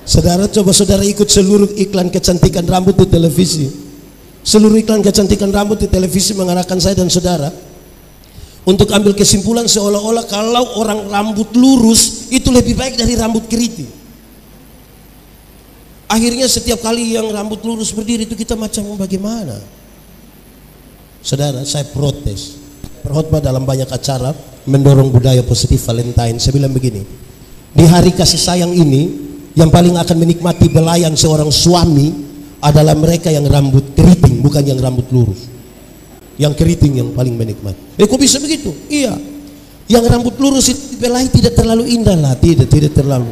Saudara, coba saudara ikut seluruh iklan kecantikan rambut di televisi. Seluruh iklan kecantikan rambut di televisi mengarahkan saya dan saudara untuk ambil kesimpulan seolah-olah kalau orang rambut lurus itu lebih baik dari rambut keriting. Akhirnya setiap kali yang rambut lurus berdiri itu kita macam bagaimana? Saudara, saya protes. Berkhotbah dalam banyak acara mendorong budaya positif Valentine. Saya bilang begini, di hari kasih sayang ini yang paling akan menikmati belayan seorang suami adalah mereka yang rambut keriting, bukan yang rambut lurus. Yang keriting yang paling menikmati. Kok bisa begitu? Iya. Yang rambut lurus itu dibelai tidak terlalu indah lah, tidak terlalu.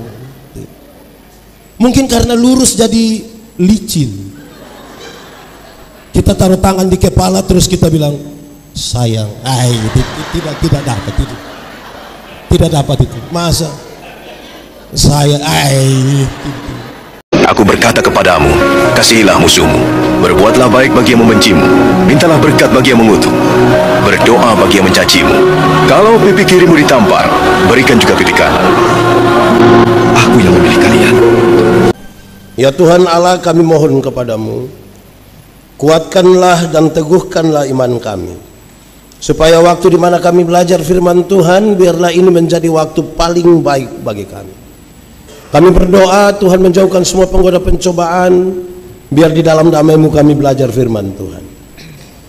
Mungkin karena lurus jadi licin. Kita taruh tangan di kepala terus kita bilang sayang. Tidak dapat itu. Tidak dapat itu. Masa saya Aku berkata kepadamu, kasihilah musuhmu, berbuatlah baik bagi yang membencimu, mintalah berkat bagi yang mengutuk, berdoa bagi yang mencacimu. Kalau pipi kirimu ditampar, berikan juga pipi kanan. Aku yang memilih kalian. Ya Tuhan Allah, kami mohon kepadamu, kuatkanlah dan teguhkanlah iman kami, supaya waktu di mana kami belajar firman Tuhan, biarlah ini menjadi waktu paling baik bagi kami. Kami berdoa Tuhan menjauhkan semua penggoda pencobaan, biar di dalam damai-Mu kami belajar firman Tuhan.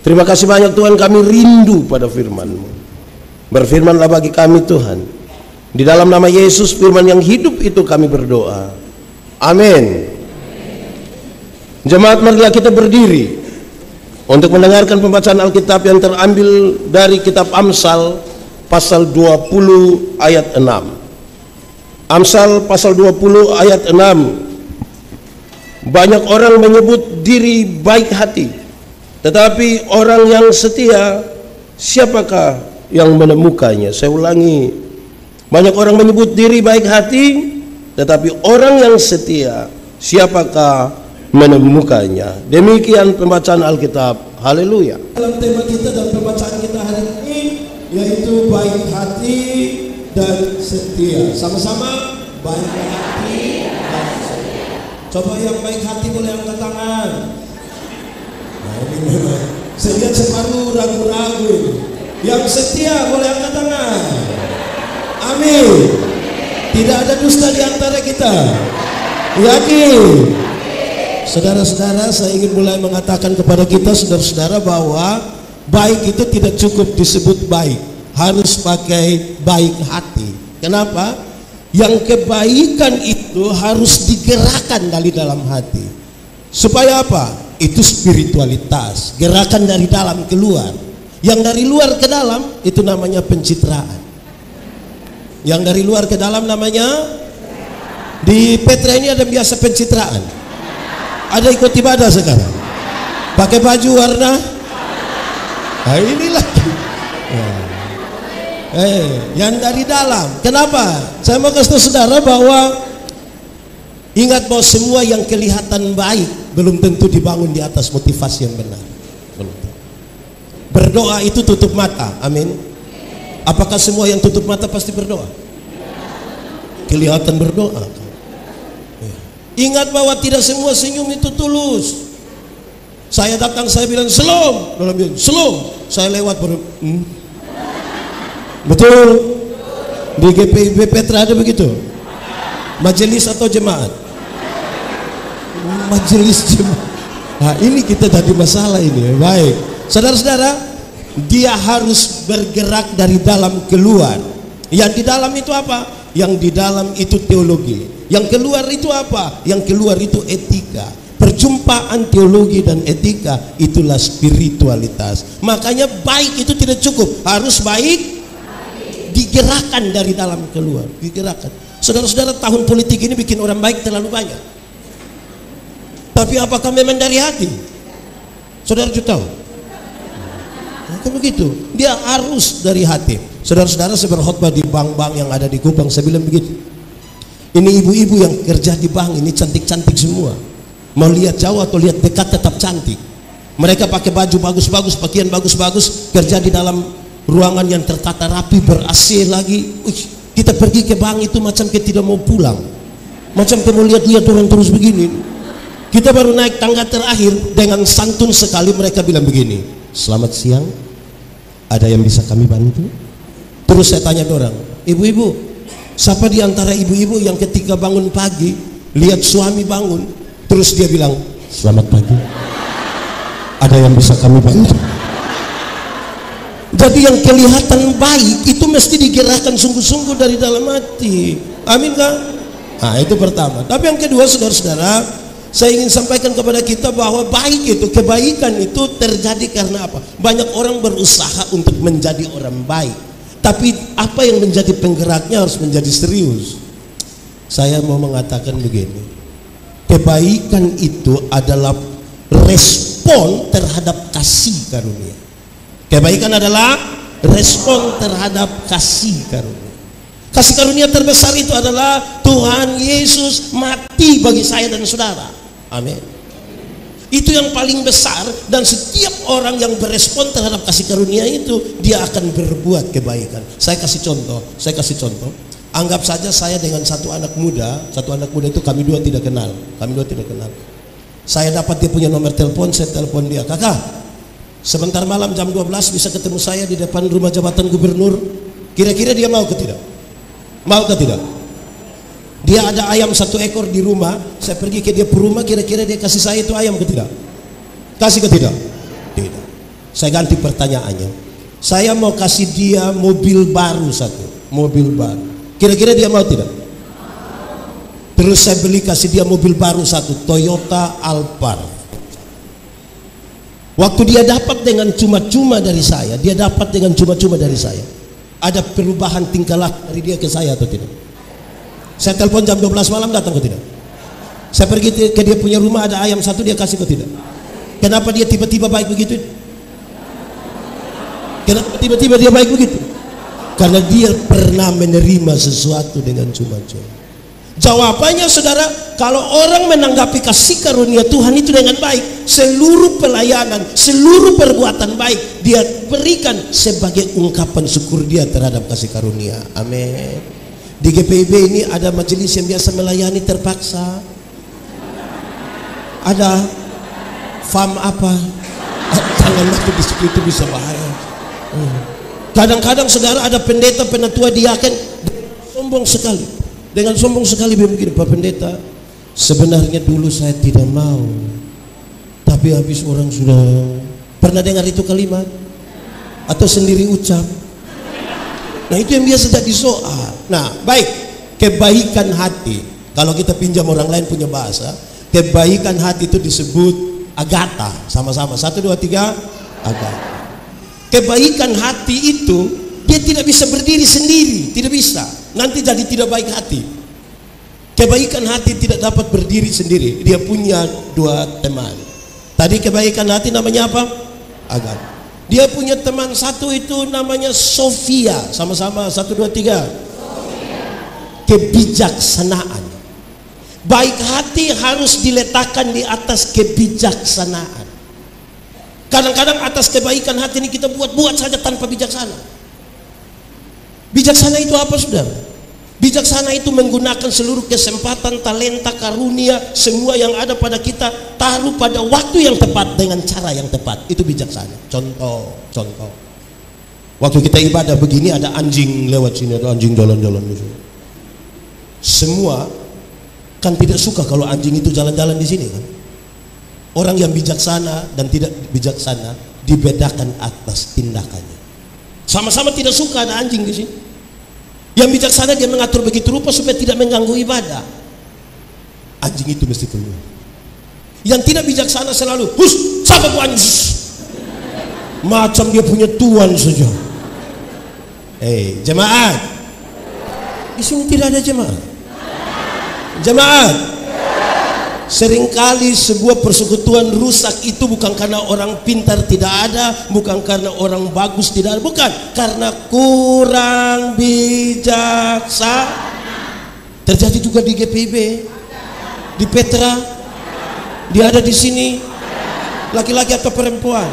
Terima kasih banyak Tuhan, kami rindu pada firman-Mu. Berfirmanlah bagi kami Tuhan. Di dalam nama Yesus firman yang hidup itu kami berdoa. Amin. Jemaat, marilah kita berdiri untuk mendengarkan pembacaan Alkitab yang terambil dari kitab Amsal pasal 20 ayat 6. Amsal pasal 20 ayat 6. Banyak orang menyebut diri baik hati, tetapi orang yang setia, siapakah yang menemukannya? Saya ulangi, banyak orang menyebut diri baik hati, tetapi orang yang setia, siapakah menemukannya? Demikian pembacaan Alkitab. Haleluya. Dalam tema kita dan pembacaan kita hari ini yaitu baik hati dan setia. Sama-sama baik hati dan setia. Coba yang baik hati boleh angkat tangan. Nah, ini memang saya lihat separuh ragu-ragu. Yang setia boleh angkat tangan. Amin. Tidak ada dusta di antara kita. Yakin? Saudara-saudara, saya ingin mulai mengatakan kepada kita saudara-saudara bahwa baik itu tidak cukup disebut baik, harus pakai baik hati. Kenapa? Yang kebaikan itu harus digerakkan dari dalam hati. Supaya apa? Itu spiritualitas, gerakan dari dalam keluar. Yang dari luar ke dalam itu namanya pencitraan. Yang dari luar ke dalam namanya, di Petra ini ada biasa pencitraan. Ada ikut ibadah sekarang pakai baju warna, nah inilah yang dari dalam. Kenapa? Saya mau kasih tahu saudara bahwa ingat bahwa semua yang kelihatan baik belum tentu dibangun di atas motivasi yang benar. Berdoa itu tutup mata, amin. Apakah semua yang tutup mata pasti berdoa? Kelihatan berdoa. Ingat bahwa tidak semua senyum itu tulus. Saya datang, saya bilang selom, dalam bilang selom, saya lewat baru betul. Di GPIB Petra ada begitu? Majelis atau jemaat? Majelis jemaat. Nah, ini kita tadi masalah ini. Baik, saudara-saudara, dia harus bergerak dari dalam keluar. Yang di dalam itu apa? Yang di dalam itu teologi. Yang keluar itu apa? Yang keluar itu etika. Perjumpaan teologi dan etika itulah spiritualitas. Makanya baik itu tidak cukup, harus baik digerakkan dari dalam keluar, digerakkan. Saudara-saudara, tahun politik ini bikin orang baik terlalu banyak. Tapi apakah memang dari hati? Saudara juga tahu? Bukan begitu. Dia harus dari hati. Saudara-saudara, saya berkhotbah di bank-bank yang ada di Kupang, saya bilang begitu. Ini ibu-ibu yang kerja di bank ini cantik-cantik semua. Mau lihat jauh atau lihat dekat tetap cantik. Mereka pakai baju bagus-bagus, pakaian bagus-bagus, kerja di dalam ruangan yang tertata rapi, ber-AC lagi. Kita pergi ke bank itu macam kita tidak mau pulang. Macam kamu lihat-lihat orang terus begini. Kita baru naik tangga terakhir, dengan santun sekali mereka bilang begini, selamat siang, ada yang bisa kami bantu? Terus saya tanya orang, ibu-ibu, siapa di antara ibu-ibu yang ketika bangun pagi lihat suami bangun, terus dia bilang, selamat pagi, ada yang bisa kami bantu? Jadi yang kelihatan baik itu mesti digerakkan sungguh-sungguh dari dalam hati. Amin kan? Nah itu pertama. Tapi yang kedua, saudara-saudara, saya ingin sampaikan kepada kita bahwa baik itu, kebaikan itu terjadi karena apa? Banyak orang berusaha untuk menjadi orang baik, tapi apa yang menjadi penggeraknya harus menjadi serius. Saya mau mengatakan begini, kebaikan itu adalah respon terhadap kasih karunia. Kebaikan adalah respon terhadap kasih karunia. Kasih karunia terbesar itu adalah Tuhan Yesus mati bagi saya dan saudara. Amin. Itu yang paling besar, dan setiap orang yang berespon terhadap kasih karunia itu, dia akan berbuat kebaikan. Saya kasih contoh. Anggap saja saya dengan satu anak muda itu kami dua tidak kenal. Saya dapat dia punya nomor telepon, saya telepon dia, kakak, sebentar malam jam 12 bisa ketemu saya di depan rumah jabatan gubernur. Kira-kira dia mau ke tidak? Mau ke tidak? Dia ada ayam 1 ekor di rumah, saya pergi ke dia rumah, kira-kira dia kasih saya itu ayam ke tidak? Kasih ke tidak? Tidak. Saya ganti pertanyaannya, saya mau kasih dia mobil baru 1, mobil baru, kira-kira dia mau tidak? Terus saya beli kasih dia mobil baru 1, Toyota Alphard. Waktu dia dapat dengan cuma-cuma dari saya, ada perubahan tingkah laku dari dia ke saya atau tidak? Saya telepon jam 12 malam, datang ke tidak? Saya pergi ke dia punya rumah, ada ayam 1, dia kasih ke tidak? Kenapa dia tiba-tiba baik begitu? Kenapa tiba-tiba dia baik begitu? Karena dia pernah menerima sesuatu dengan cuma-cuma. Jawabannya saudara, kalau orang menanggapi kasih karunia Tuhan itu dengan baik, seluruh pelayanan, seluruh perbuatan baik dia berikan sebagai ungkapan syukur dia terhadap kasih karunia. Amin. Di GPIB ini ada majelis yang biasa melayani terpaksa. Ada FAM apa? Jangan masuk di situ, itu bisa bahaya. Kadang-kadang saudara ada pendeta, penatua, diaken sombong sekali. Dengan sombong sekali begini, Pak Pendeta, sebenarnya dulu saya tidak mau, tapi habis orang sudah pernah dengar itu kalimat atau sendiri ucap. Nah itu yang biasa jadi soal. Nah baik, kebaikan hati, kalau kita pinjam orang lain punya bahasa, kebaikan hati itu disebut agata. Sama-sama, 1, 2, 3, agata. Kebaikan hati itu dia tidak bisa berdiri sendiri, tidak bisa, nanti jadi tidak baik hati. Kebaikan hati tidak dapat berdiri sendiri, dia punya 2 teman. Tadi kebaikan hati namanya apa? Agata. Dia punya teman 1 itu namanya Sofia. Sama-sama, 1, 2, 3. Kebijaksanaan. Baik hati harus diletakkan di atas kebijaksanaan. Kadang-kadang atas kebaikan hati ini kita buat-buat saja tanpa bijaksana. Bijaksana itu apa saudara? Bijaksana itu menggunakan seluruh kesempatan, talenta, karunia, semua yang ada pada kita, taruh pada waktu yang tepat dengan cara yang tepat. Itu bijaksana. Contoh. Waktu kita ibadah begini, ada anjing lewat sini, ada anjing jalan-jalan di sini. Semua kan tidak suka kalau anjing itu jalan-jalan di sini kan. Orang yang bijaksana dan tidak bijaksana dibedakan atas tindakannya. Sama-sama tidak suka ada anjing di sini. Yang bijaksana dia mengatur begitu rupa supaya tidak mengganggu ibadah. Anjing itu mesti keluar. Yang tidak bijaksana selalu, hus, siapa tuh anjing? Macam dia punya tuan saja. Jemaat, di sini tidak ada jemaat. Jemaat, seringkali sebuah persekutuan rusak itu bukan karena orang pintar tidak ada, bukan karena orang bagus tidak ada, bukan karena kurang bijaksana. Terjadi juga di GPIB, di Petra, dia ada di sini, laki-laki atau perempuan.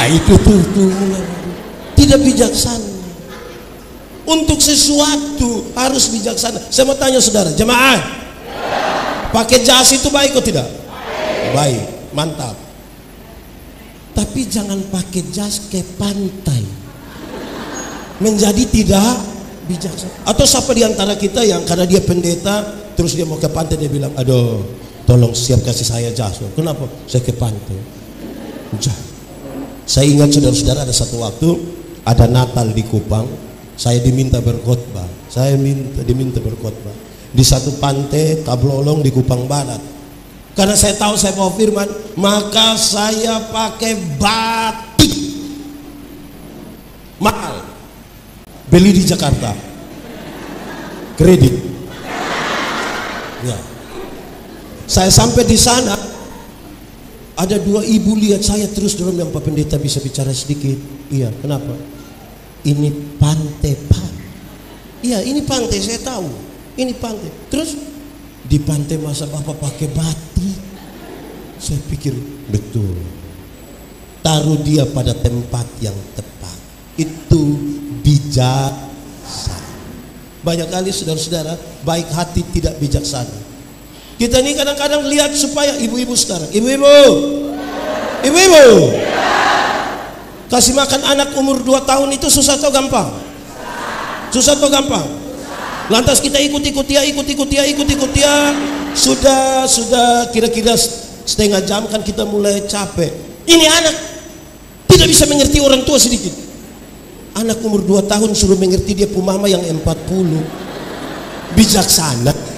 Itu tuh tidak bijaksana. Untuk sesuatu harus bijaksana. Saya mau tanya saudara, jemaah, pakai jas itu baik atau tidak? Baik, mantap. Tapi jangan pakai jas ke pantai, menjadi tidak bijaksana. Atau siapa di antara kita yang karena dia pendeta, terus dia mau ke pantai, dia bilang, aduh, tolong siap kasih saya jas. Kenapa? Saya ke pantai. Saya ingat saudara-saudara, ada satu waktu ada Natal di Kupang, saya diminta berkhotbah. Diminta berkhotbah di satu pantai Tablolong di Kupang Barat. Karena saya tahu saya bawa firman, maka saya pakai batik mahal, beli di Jakarta, kredit. Ya. Saya sampai di sana, ada dua ibu lihat saya terus dorong, yang Pak Pendeta bisa bicara sedikit? Iya, kenapa? Ini pantai, Pak. Iya, ini pantai, saya tahu. Ini pantai. Terus di pantai masa Bapak pakai batik? Saya pikir betul. Taruh dia pada tempat yang tepat. Itu bijaksana. Banyak kali saudara-saudara baik hati tidak bijaksana. Kita ini kadang-kadang lihat supaya ibu-ibu sekarang, ibu-ibu, kasih makan anak umur 2 tahun itu susah atau gampang? Susah atau gampang? Lantas kita ikut ya. Sudah kira-kira setengah jam kan kita mulai capek. Ini anak tidak bisa mengerti orang tua sedikit. Anak umur 2 tahun suruh mengerti dia punya mama yang 40. Bijaksana.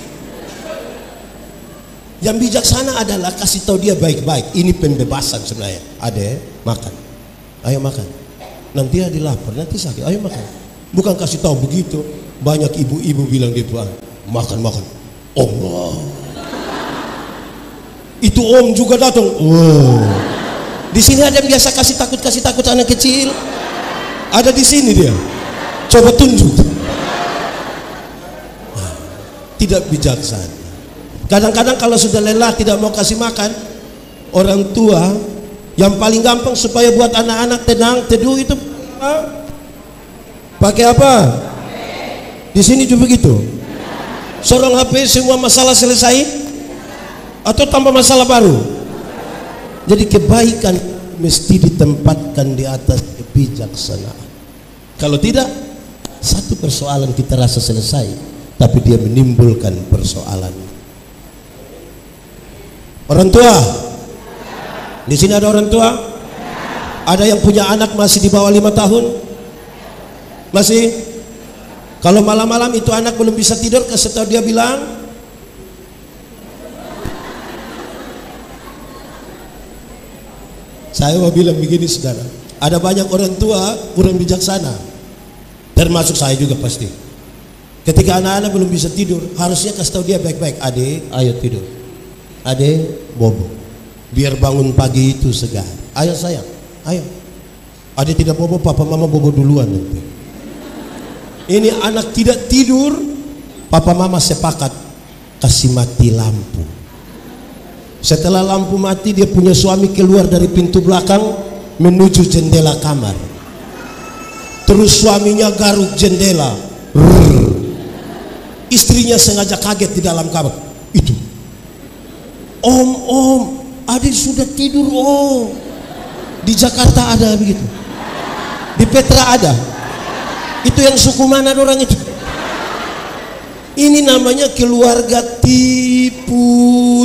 Yang bijaksana adalah kasih tahu dia baik-baik. Ini pembebasan sebenarnya. Adek, makan. Ayo makan. Nanti dia lapar, nanti sakit. Ayo makan. Bukan kasih tahu begitu. Banyak ibu-ibu bilang gitu, makan. Allah. Itu om juga datang. Wow. Di sini ada yang biasa kasih takut anak kecil. Ada di sini dia. Coba tunjuk. Tidak bijaksana. Kadang-kadang kalau sudah lelah tidak mau kasih makan, orang tua yang paling gampang supaya buat anak-anak tenang teduh itu pakai apa? Di sini juga begitu. Sorong HP semua masalah selesai atau tambah masalah baru. Jadi kebaikan mesti ditempatkan di atas kebijaksanaan. Kalau tidak, satu persoalan kita rasa selesai, tapi dia menimbulkan persoalan. Orang tua, di sini ada orang tua? Ada yang punya anak masih di bawah 5 tahun? Masih? Kalau malam-malam itu anak belum bisa tidur, kasih tahu dia bilang, saya mau bilang begini saudara, ada banyak orang tua kurang bijaksana, termasuk saya juga pasti. Ketika anak-anak belum bisa tidur, harusnya kasih tahu dia baik-baik, adek, ayo tidur, adek, bobo, biar bangun pagi itu segar. Ayo sayang, ayo. Adek tidak bobo, papa mama bobo duluan nanti. Ini anak tidak tidur, papa mama sepakat kasih mati lampu. Setelah lampu mati, dia punya suami keluar dari pintu belakang menuju jendela kamar. Terus suaminya garuk jendela. Istrinya sengaja kaget di dalam kamar. Itu, om, adik sudah tidur om. Di Jakarta ada begitu, di Petra ada. Itu yang suku mana orang itu? Ini namanya keluarga tipu.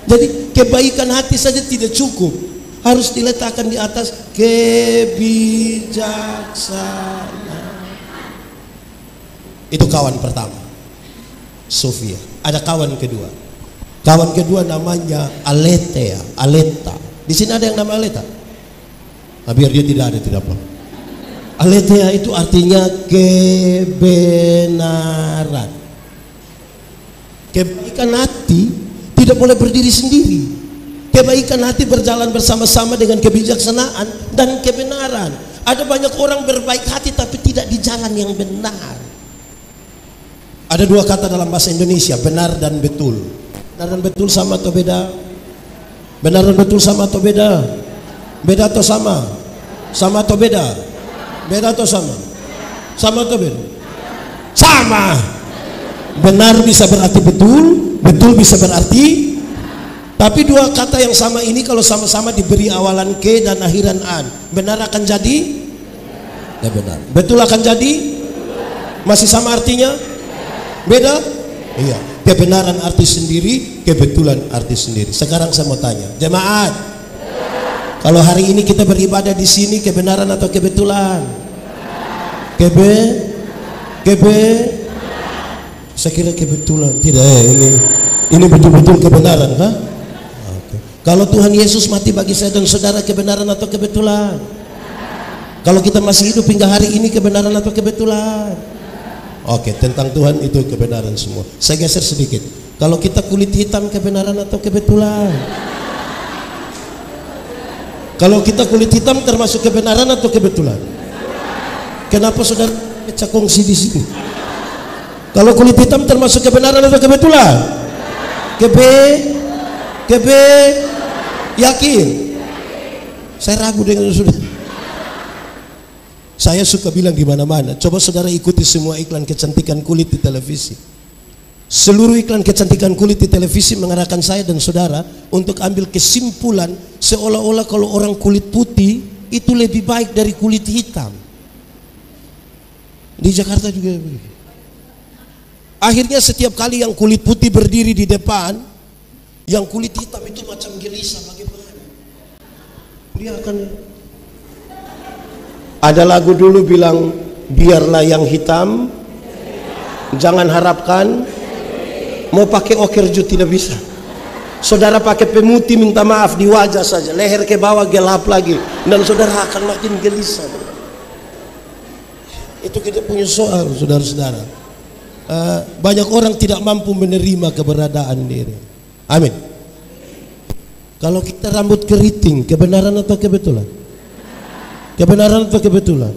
Jadi kebaikan hati saja tidak cukup, harus diletakkan di atas kebijaksanaan. Itu kawan pertama, Sofia. Ada kawan kedua. Kawan kedua namanya Aleta. Di sini ada yang nama Aleta. Nah, biar dia tidak ada, tidak apa. Aletheia itu artinya kebenaran. Kebaikan hati tidak boleh berdiri sendiri. Kebaikan hati berjalan bersama-sama dengan kebijaksanaan dan kebenaran. Ada banyak orang berbaik hati tapi tidak di jalan yang benar. Ada 2 kata dalam bahasa Indonesia, benar dan betul. Benar dan betul sama atau beda? Benar dan betul sama atau beda? Beda atau sama? Sama atau beda? Beda atau sama? Sama atau beda? Sama. Benar bisa berarti betul, betul bisa berarti. Tapi dua kata yang sama ini kalau sama-sama diberi awalan ke dan akhiran an, benar akan jadi? Ya benar. Betul akan jadi? Masih sama artinya? Beda? Iya. Kebenaran arti sendiri, kebetulan arti sendiri. Sekarang saya mau tanya, jemaat, kalau hari ini kita beribadah di sini, kebenaran atau kebetulan? Saya kira kebetulan. Tidak, ini betul-betul kebenaran, ha? Okay. Kalau Tuhan Yesus mati bagi saya dan saudara, kebenaran atau kebetulan? Kalau kita masih hidup hingga hari ini, kebenaran atau kebetulan? Oke, tentang Tuhan itu kebenaran semua. Saya geser sedikit. Kalau kita kulit hitam, kebenaran atau kebetulan? Kalau kita kulit hitam termasuk kebenaran atau kebetulan? Kenapa saudara pecah kongsi di sini? Kalau kulit hitam termasuk kebenaran atau kebetulan? Yakin? Saya ragu dengan saudara. Saya suka bilang di mana-mana. Coba saudara ikuti semua iklan kecantikan kulit di televisi. Seluruh iklan kecantikan kulit di televisi mengarahkan saya dan saudara untuk ambil kesimpulan seolah-olah kalau orang kulit putih itu lebih baik dari kulit hitam. Di Jakarta juga begitu. Akhirnya setiap kali yang kulit putih berdiri di depan, yang kulit hitam itu macam gelisah bagaimana? Dia akan. Ada lagu dulu bilang, biarlah yang hitam, jangan harapkan. Mau pakai okerju tidak bisa. Saudara pakai pemutih minta maaf di wajah saja, leher ke bawah gelap lagi, dan saudara akan makin gelisah. Itu kita punya soal, saudara-saudara. Banyak orang tidak mampu menerima keberadaan diri. Amin. Kalau kita rambut keriting, kebenaran atau kebetulan? Kebenaran atau kebetulan?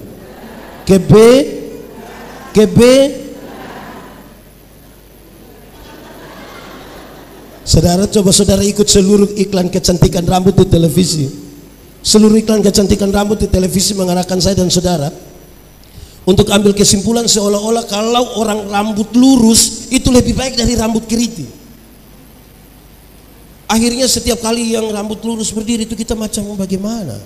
Saudara, coba saudara ikut seluruh iklan kecantikan rambut di televisi. Seluruh iklan kecantikan rambut di televisi mengarahkan saya dan saudara untuk ambil kesimpulan seolah-olah kalau orang rambut lurus itu lebih baik dari rambut keriting. Akhirnya setiap kali yang rambut lurus berdiri itu kita macam bagaimana?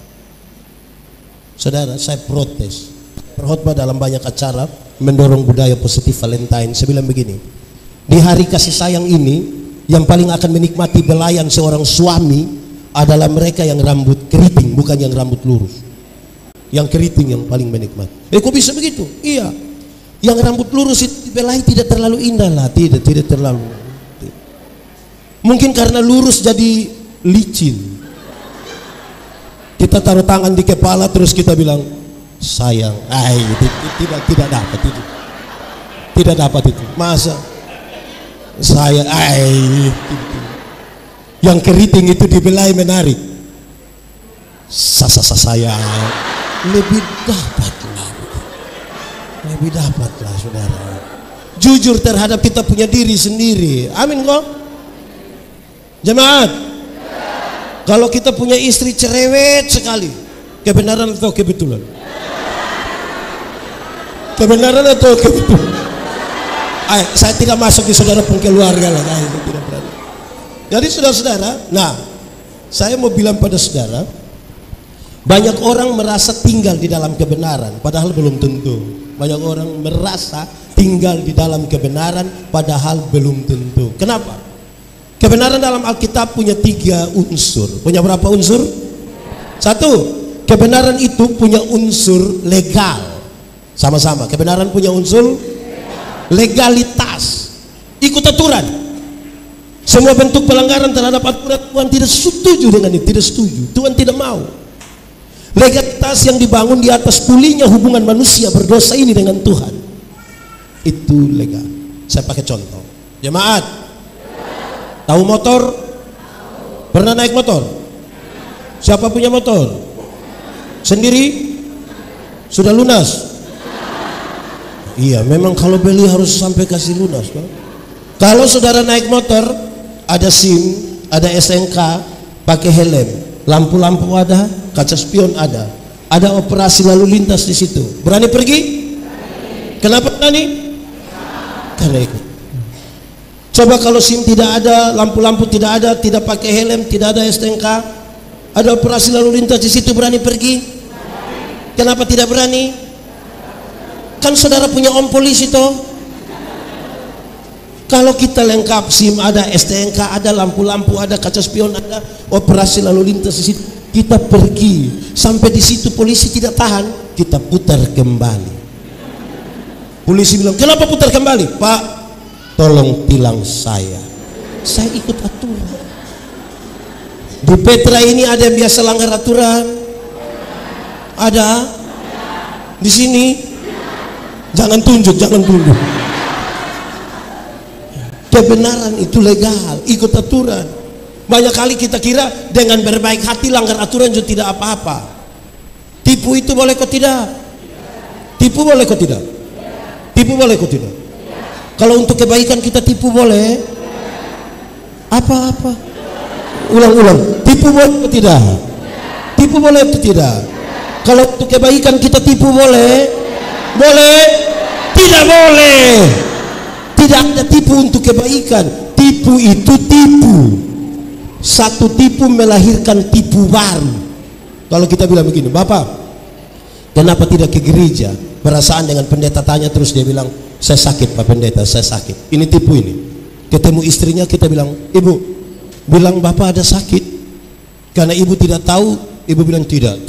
Saudara, saya protes. Berkhotbah dalam banyak acara mendorong budaya positif Valentine. Saya bilang begini, di hari kasih sayang ini yang paling akan menikmati belayan seorang suami adalah mereka yang rambut keriting, bukan yang rambut lurus. Yang keriting yang paling menikmati. Kok bisa begitu? Iya. Yang rambut lurus itu dibelai tidak terlalu indah lah, tidak terlalu. Mungkin karena lurus jadi licin. Kita taruh tangan di kepala terus kita bilang sayang, tidak dapat itu, tidak dapat itu. Masa saya, yang keriting itu dibelai menarik. Saya lebih dapatlah, saudara. Jujur terhadap kita punya diri sendiri. Amin kok, jemaat. Kalau kita punya istri cerewet sekali, kebenaran atau kebetulan? Kebenaran atau kebetulan? Saya tidak masuk di saudara pun keluarga lah. Tidak berani. Jadi saudara-saudara, nah saya mau bilang pada saudara, banyak orang merasa tinggal di dalam kebenaran, padahal belum tentu. Banyak orang merasa tinggal di dalam kebenaran, padahal belum tentu. Kenapa? Kebenaran dalam Alkitab punya 3 unsur. Punya berapa unsur? 1, kebenaran itu punya unsur legal. Sama-sama, kebenaran punya unsur legalitas. Ikut aturan. Semua bentuk pelanggaran terhadap aturan Tuhan tidak setuju dengan itu, tidak setuju. Tuhan tidak mau. Legalitas yang dibangun di atas pulihnya hubungan manusia berdosa ini dengan Tuhan. Itu legal. Saya pakai contoh. Jemaat, tahu motor? Pernah naik motor? Siapa punya motor? Sendiri? Sudah lunas? Iya, memang kalau beli harus sampai kasih lunas, kan? Kalau saudara naik motor, ada SIM, ada SNK, pakai helm, lampu-lampu ada, kaca spion ada. Ada operasi lalu lintas di situ. Berani pergi? Kenapa berani? Karena ikut. Coba kalau SIM tidak ada, lampu-lampu tidak ada, tidak pakai helm, tidak ada STNK, ada operasi lalu lintas di situ, berani pergi? Kenapa tidak berani? Kan saudara punya om polisi toh. Kalau kita lengkap SIM ada, STNK ada, lampu-lampu ada, kaca spion ada, operasi lalu lintas di situ, kita pergi sampai di situ polisi tidak tahan, kita putar kembali. Polisi bilang, kenapa putar kembali? Pak, tolong tilang saya ikut aturan. Di Petra ini ada yang biasa langgar aturan? Ada? Di sini? Jangan tunjuk. Kebenaran itu legal, ikut aturan. Banyak kali kita kira dengan berbaik hati langgar aturan juga tidak apa-apa. Tipu itu boleh kok tidak? Tipu boleh kok tidak? Tipu boleh kok tidak? Kalau untuk kebaikan kita tipu boleh? Apa-apa? Ulang. Tipu boleh kok tidak? Tipu boleh atau tidak? Kalau untuk kebaikan kita tipu boleh? Boleh? Tidak boleh. Tidak ada tipu untuk kebaikan. Tipu itu tipu. Satu tipu melahirkan tipu baru. Kalau kita bilang begini, Bapak, kenapa tidak ke gereja? Perasaan dengan pendeta tanya, terus dia bilang, saya sakit Pak Pendeta, saya sakit. Ini tipu ini. Ketemu istrinya, kita bilang, Ibu, bilang Bapak ada sakit. Karena ibu tidak tahu, ibu bilang tidak.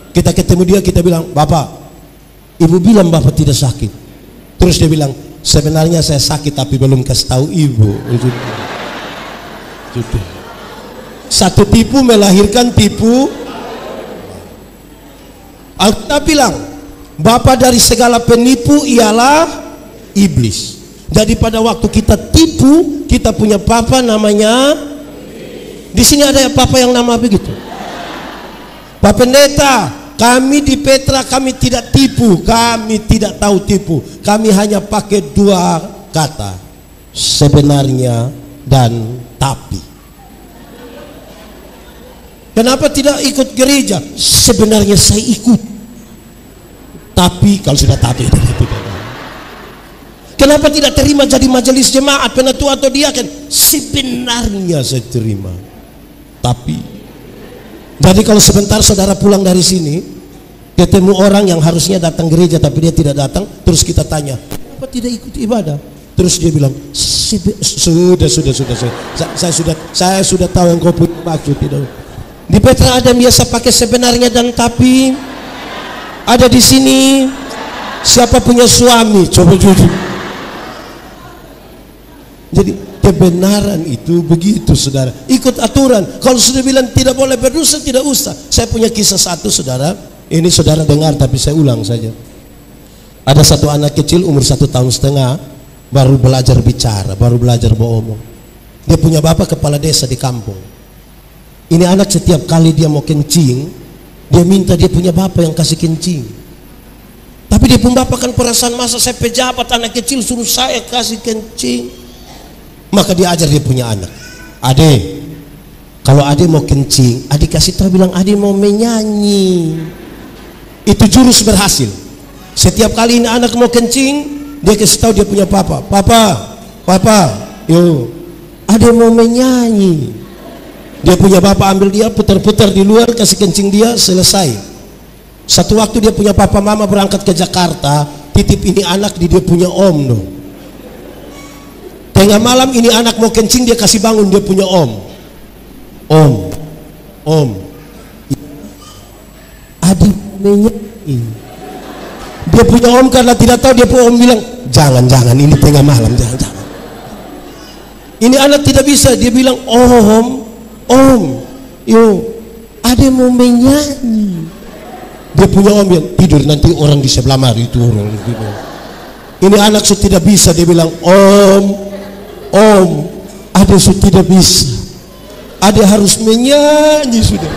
Kita ketemu dia, kita bilang, Bapak, ibu bilang Bapak tidak sakit. Terus dia bilang, sebenarnya saya sakit tapi belum kasih tahu ibu. Satu tipu melahirkan tipu. Alkitab bilang, bapa dari segala penipu ialah iblis. Jadi pada waktu kita tipu, kita punya papa namanya. Di sini ada papa yang nama begitu. Pak Pendeta, kami di Petra kami tidak tipu, kami tidak tahu tipu. Kami hanya pakai dua kata, sebenarnya dan tapi. Kenapa tidak ikut gereja? Sebenarnya saya ikut, tapi kalau sudah tapi tidak. Kenapa tidak terima jadi majelis jemaat, penatua atau diaken? Sebenarnya saya terima, tapi. Jadi kalau sebentar saudara pulang dari sini, ketemu orang yang harusnya datang gereja tapi dia tidak datang, terus kita tanya, kenapa tidak ikut ibadah? Terus dia bilang, saya sudah tahu yang kau punya maksud. Tidak. Di Petra ada yang biasa pakai sebenarnya dan tapi. Ada di sini siapa punya suami? Coba jujur. Jadi kebenaran itu begitu saudara, ikut aturan. Kalau sudah bilang tidak boleh berdosa, tidak usah. Saya punya kisah satu saudara, ini saudara dengar tapi saya ulang saja. Ada satu anak kecil umur 1,5 tahun, baru belajar bicara, baru belajar beromong. Dia punya bapak kepala desa di kampung. Ini anak setiap kali dia mau kencing, dia minta dia punya bapak yang kasih kencing. Tapi dia pun bapak kan perasaan, masa saya pejabat anak kecil suruh saya kasih kencing. Maka dia ajar dia punya anak, Ade, kalau Ade mau kencing, Ade kasih tahu, bilang Ade mau menyanyi. Itu jurus berhasil. Setiap kali ini anak mau kencing, dia kasih tahu dia punya papa, yo, Ade mau menyanyi. Dia punya bapak ambil dia putar-putar di luar, kasih kencing dia, selesai. Satu waktu dia punya papa mama berangkat ke Jakarta, titip ini anak di dia punya om no. Tengah malam ini anak mau kencing, dia kasih bangun dia punya om. Adik menyanyi. Dia punya om karena tidak tahu, dia punya om bilang, jangan ini tengah malam, jangan. Ini anak tidak bisa, dia bilang om, yo, ada mau menyanyi. Dia punya om yang tidur, nanti orang di sebelah mari itu orang tidur. Ini anak sudah tidak bisa, dia bilang om, ada sudah tidak bisa, ada harus menyanyi sudah.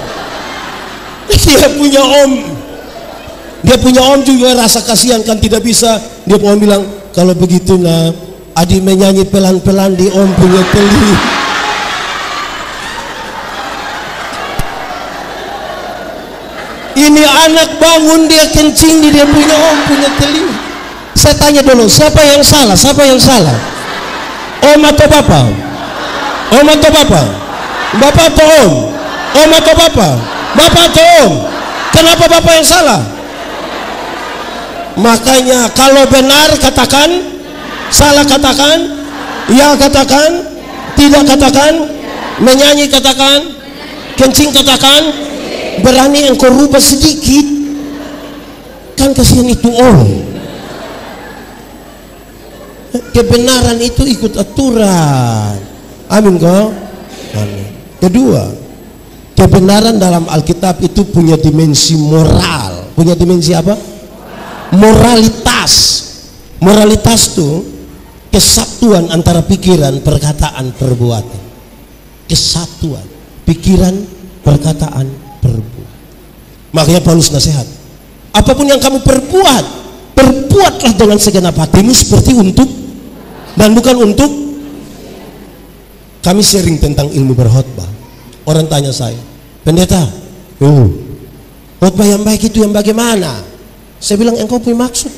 Dia punya om juga rasa kasihan kan tidak bisa. Dia om bilang, kalau begitu nah, adik menyanyi pelan-pelan di om punya telinga. Ini anak bangun dia kencing di dia punya telinga. Saya tanya dulu, siapa yang salah? Siapa yang salah? Om atau bapak? Om atau bapak? Bapak atau om? Om atau bapak? Bapak atau om? Kenapa bapak yang salah? Makanya kalau benar katakan, salah katakan, ya katakan, tidak katakan, menyanyi katakan, kencing katakan. Berani engkau rubah sedikit, kan kasihan itu om. Kebenaran itu ikut aturan. Amin kok. Amin. Kedua, kebenaran dalam Alkitab itu punya dimensi moral. Punya dimensi apa? Moralitas. Moralitas itu kesatuan antara pikiran, perkataan, perbuatan. Kesatuan pikiran, perkataan, perbuatan. Makanya Paulus nasihat, apapun yang kamu perbuat, perbuatlah dengan segenap hatimu seperti untuk dan bukan untuk. Kami sharing tentang ilmu berkhotbah. Orang tanya saya, pendeta, khotbah yang baik itu yang bagaimana? Saya bilang, engkau punya maksud.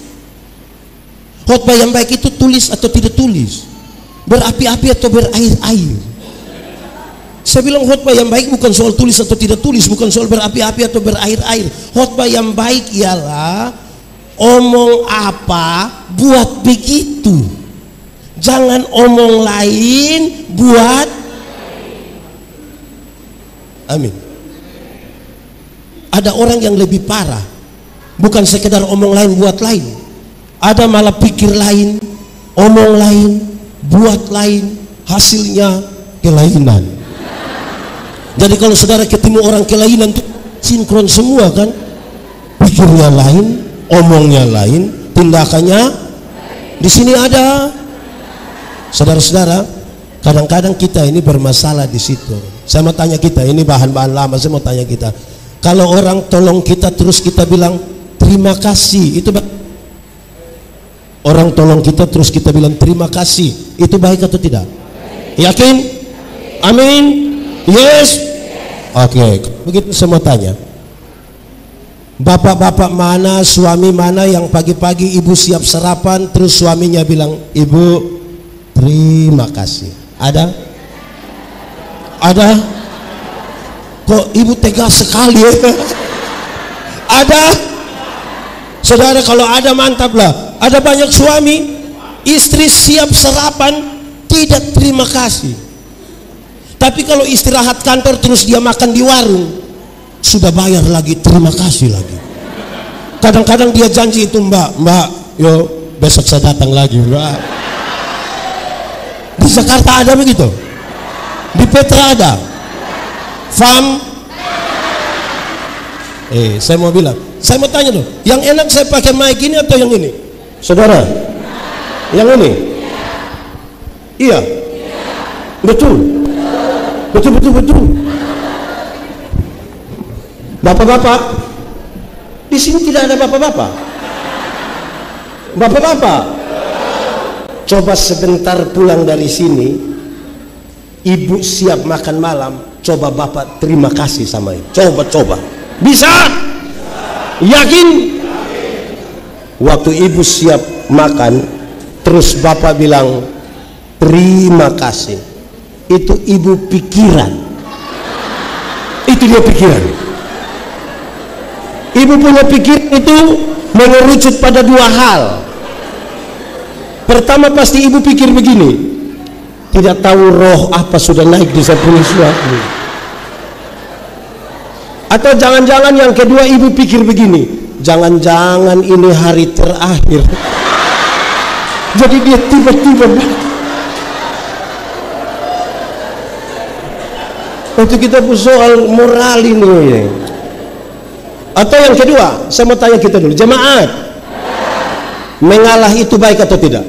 Khotbah yang baik itu tulis atau tidak tulis, berapi-api atau berair-air. Saya bilang khotbah yang baik bukan soal tulis atau tidak tulis, bukan soal berapi-api atau berair-air. Khotbah yang baik ialah omong apa buat begitu. Jangan omong lain buat. Amin. Ada orang yang lebih parah, bukan sekedar omong lain buat lain. Ada malah pikir lain, omong lain, buat lain, hasilnya kelainan. Jadi kalau saudara ketemu orang kelainan itu sinkron semua kan? Pikirnya lain, omongnya lain, tindakannya. Di sini ada saudara-saudara, kadang-kadang kita ini bermasalah di situ. Saya mau tanya kita, ini bahan-bahan lama, saya mau tanya kita. Kalau orang tolong kita terus kita bilang terima kasih, itu orang tolong kita terus kita bilang terima kasih, itu baik atau tidak? Yakin? Amin? Yes? Oke, begitu saya mau tanya, bapak-bapak mana, suami mana yang pagi-pagi ibu siap sarapan terus suaminya bilang, ibu terima kasih? Ada? Ada? Kok ibu tegas sekali ya? Ada? Saudara, kalau ada mantap lah. Ada banyak suami istri siap sarapan tidak terima kasih. Tapi kalau istirahat kantor terus dia makan di warung, sudah bayar lagi, terima kasih lagi. Kadang-kadang dia janji itu, mbak, yo besok saya datang lagi, mbak. Di Jakarta ada begitu, di Petra ada, FAM. Saya mau bilang, saya mau tanya loh, yang enak saya pakai mic ini atau yang ini? Saudara, yang ini? Iya, betul. Betul. Bapak-bapak, di sini tidak ada bapak-bapak. Bapak-bapak, coba sebentar pulang dari sini, ibu siap makan malam, coba bapak terima kasih sama ibu. Coba. Bisa? Yakin? Waktu ibu siap makan, terus bapak bilang terima kasih. Itu ibu pikiran, itu dia pikiran. Ibu punya pikiran itu mengerucut pada dua hal. Pertama, pasti ibu pikir begini, tidak tahu roh apa sudah naik di saya punya suami. Atau jangan-jangan yang kedua ibu pikir begini, jangan-jangan ini hari terakhir. Jadi dia tiba-tiba, itu kita soal moral ini. Atau yang kedua, saya mau tanya kita dulu, jemaat, mengalah itu baik atau tidak?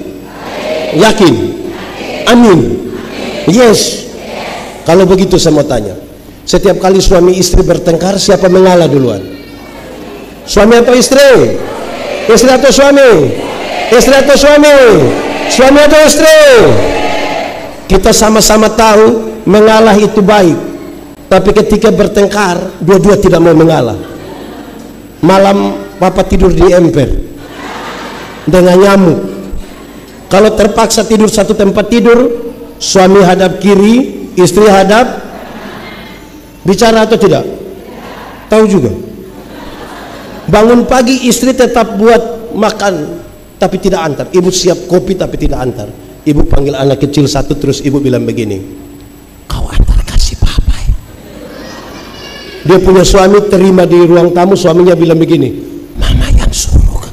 Yakin? Amin? Yes. Kalau begitu saya mau tanya, setiap kali suami istri bertengkar, siapa mengalah duluan? Suami atau istri? Istri atau suami? Istri atau suami? Suami atau istri? Kita sama-sama tahu mengalah itu baik. Tapi ketika bertengkar, dua-dua tidak mau mengalah. Malam papa tidur di emper dengan nyamuk. Kalau terpaksa tidur satu tempat tidur, suami hadap kiri, istri hadap, bicara atau tidak? Tahu juga. Bangun pagi istri tetap buat makan tapi tidak antar. Ibu siap kopi tapi tidak antar. Ibu panggil anak kecil satu, terus ibu bilang begini, kau antar kasih papa ya. Dia punya suami, terima di ruang tamu, suaminya bilang begini, mama yang suruh.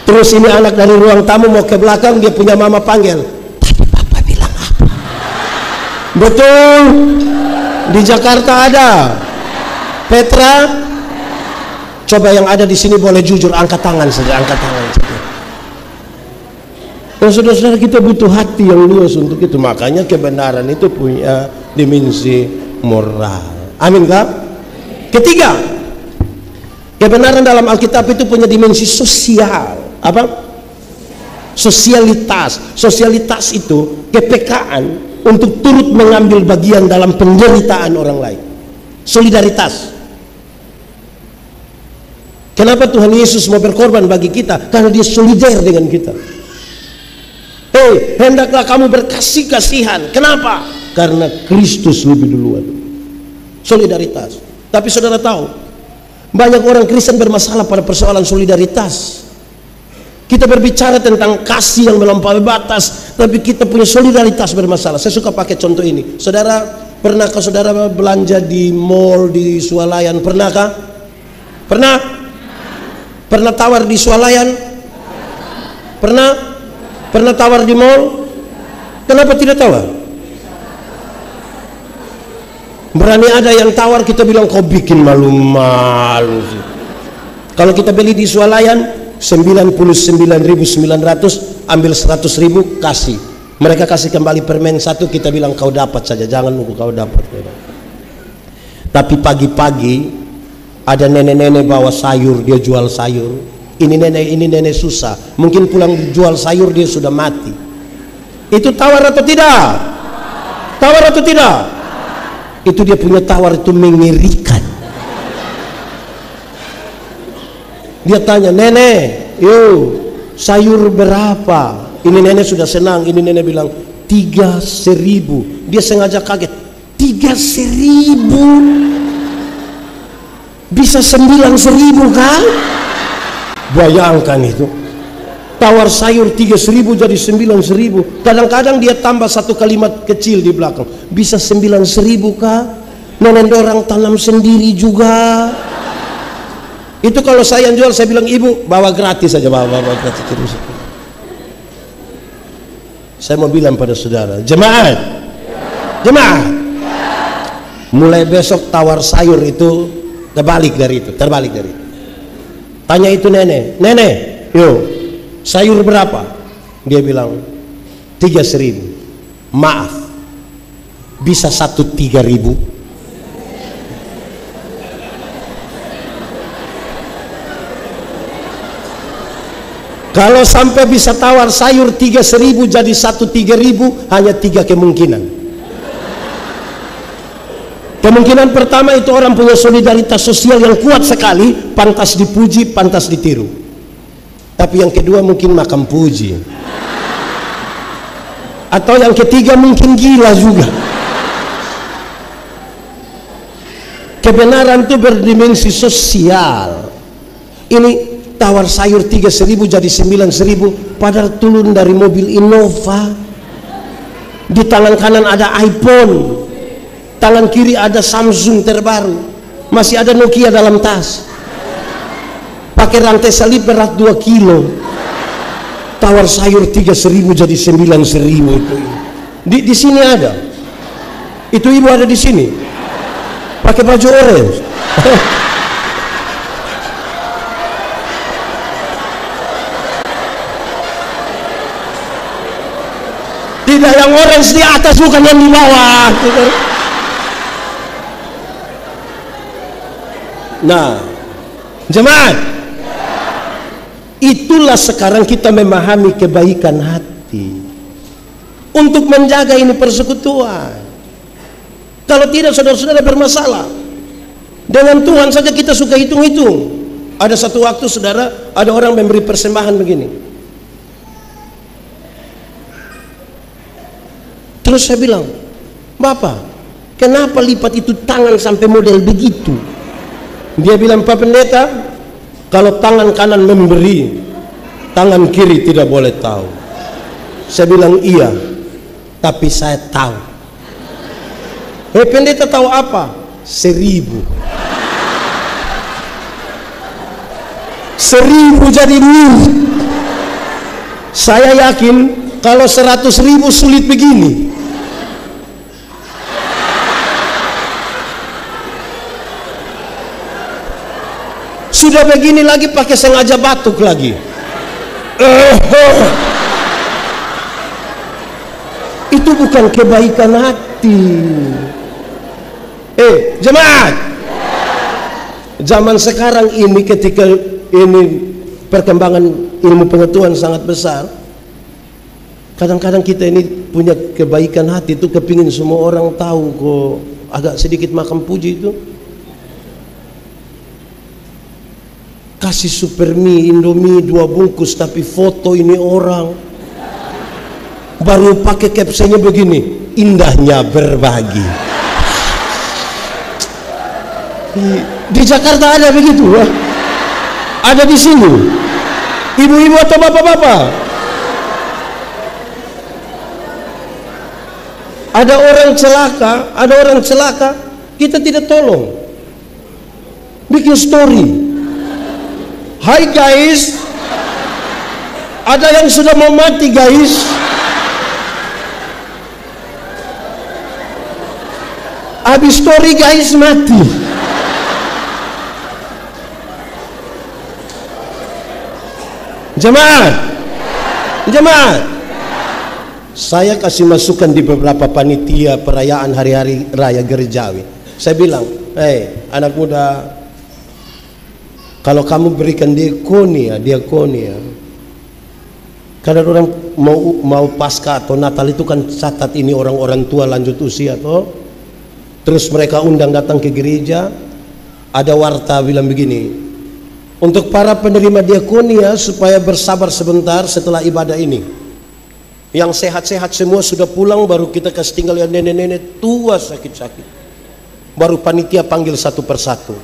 Terus ini anak dari ruang tamu mau ke belakang, dia punya mama panggil, tadi papa bilang apa? Betul. Di Jakarta ada. Petra, coba yang ada di sini boleh jujur, angkat tangan saja, angkat tangan saja. Dan saudara-saudara, kita butuh hati yang luas untuk itu. Makanya kebenaran itu punya dimensi moral. Amin kah? Ketiga, kebenaran dalam Alkitab itu punya dimensi sosial. Apa? Sosialitas. Sosialitas itu kepekaan untuk turut mengambil bagian dalam penderitaan orang lain. Solidaritas. Kenapa Tuhan Yesus mau berkorban bagi kita? Karena dia solidar dengan kita. Hei, hendaklah kamu berkasih kasihan. Kenapa? Karena Kristus lebih duluan. Solidaritas. Tapi saudara tahu, banyak orang Kristen bermasalah pada persoalan solidaritas. Kita berbicara tentang kasih yang melampaui batas, tapi kita punya solidaritas bermasalah. Saya suka pakai contoh ini. Saudara, pernahkah saudara belanja di mall di Swalayan? Pernahkah? Pernah? Pernah tawar di Swalayan? Pernah? Pernah tawar di mall? Kenapa tidak tawar? Berani ada yang tawar, kita bilang kau bikin malu-malu. Kalau kita beli di Swalayan 99.900, ambil 100.000 kasih. Mereka kasih kembali permen satu, kita bilang kau dapat saja, jangan nunggu kau dapat. Tapi pagi-pagi ada nenek-nenek bawa sayur, dia jual sayur. Ini nenek susah, mungkin pulang jual sayur dia sudah mati. Itu tawar atau tidak? Tawar atau tidak? Itu dia punya tawar, itu mengerikan. Dia tanya, nenek, yuk sayur berapa? Ini nenek sudah senang. Ini nenek bilang 3.000. Dia sengaja kaget, 3.000 bisa 9.000 kan? Bayangkan itu, tawar sayur 3.000 jadi 9.000. Kadang-kadang dia tambah satu kalimat kecil di belakang, bisa 9.000 kah? Nenek orang tanam sendiri juga. Itu kalau saya yang jual, saya bilang ibu bawa gratis saja, bawa gratis terus. Saya mau bilang pada saudara, jemaat, mulai besok tawar sayur itu terbalik dari itu. Tanya itu nenek, yuk sayur berapa? Dia bilang 3.000. Maaf, bisa 3.000? Kalau sampai bisa tawar sayur 3.000 jadi 3.000, hanya 3 kemungkinan. Kemungkinan pertama itu orang punya solidaritas sosial yang kuat sekali, pantas dipuji, pantas ditiru. Tapi yang kedua mungkin makan puji. Atau yang ketiga mungkin gila juga. Kebenaran itu berdimensi sosial. Ini tawar sayur 3.000 jadi 9.000, padahal turun dari mobil Innova. Di tangan kanan ada iPhone, tangan kiri ada Samsung terbaru, masih ada Nokia dalam tas, pakai rantai salib berat 2 kilo. Tawar sayur 3.000 jadi 9.000 itu. Di sini ada. Itu ibu ada di sini, pakai baju orange. Tidak, yang orange di atas bukan yang di bawah. Nah, jemaat, itulah sekarang kita memahami kebaikan hati untuk menjaga ini persekutuan. Kalau tidak, saudara-saudara bermasalah. Dengan Tuhan saja kita suka hitung-hitung. Ada satu waktu saudara, ada orang memberi persembahan begini. Terus saya bilang, Bapak, kenapa lipat itu tangan sampai model begitu? Dia bilang, Pak Pendeta, kalau tangan kanan memberi, tangan kiri tidak boleh tahu. Saya bilang, iya, tapi saya tahu. Pendeta tahu apa? 1000. 1000 jadi murid. Saya yakin kalau 100.000 sulit begini. Sudah begini lagi pakai sengaja batuk lagi. Itu bukan kebaikan hati. Jemaat, zaman sekarang ini ketika ini perkembangan ilmu pengetahuan sangat besar, kadang-kadang kita ini punya kebaikan hati itu kepingin semua orang tahu kok, agak sedikit makan puji itu. Kasih super mie, Indomie 2 bungkus tapi foto ini orang, baru pakai captionnya begini, indahnya berbagi. Di Jakarta ada begitu, ada di sini, ibu-ibu atau bapak-bapak. Ada orang celaka, kita tidak tolong, bikin story. Hai guys, ada yang sudah mau mati guys. Habis story guys mati. Jemaat, saya kasih masukan di beberapa panitia perayaan hari-hari raya gerejawi. Saya bilang, anak muda, kalau kamu berikan diakonia, kadang orang mau pasca atau Natal itu kan catat ini orang-orang tua lanjut usia toh. Terus mereka undang datang ke gereja, ada warta bilang begini, untuk para penerima diakonia supaya bersabar sebentar setelah ibadah ini. Yang sehat-sehat semua sudah pulang, baru kita kasih tinggal yang nenek-nenek tua sakit-sakit. Baru panitia panggil satu persatu.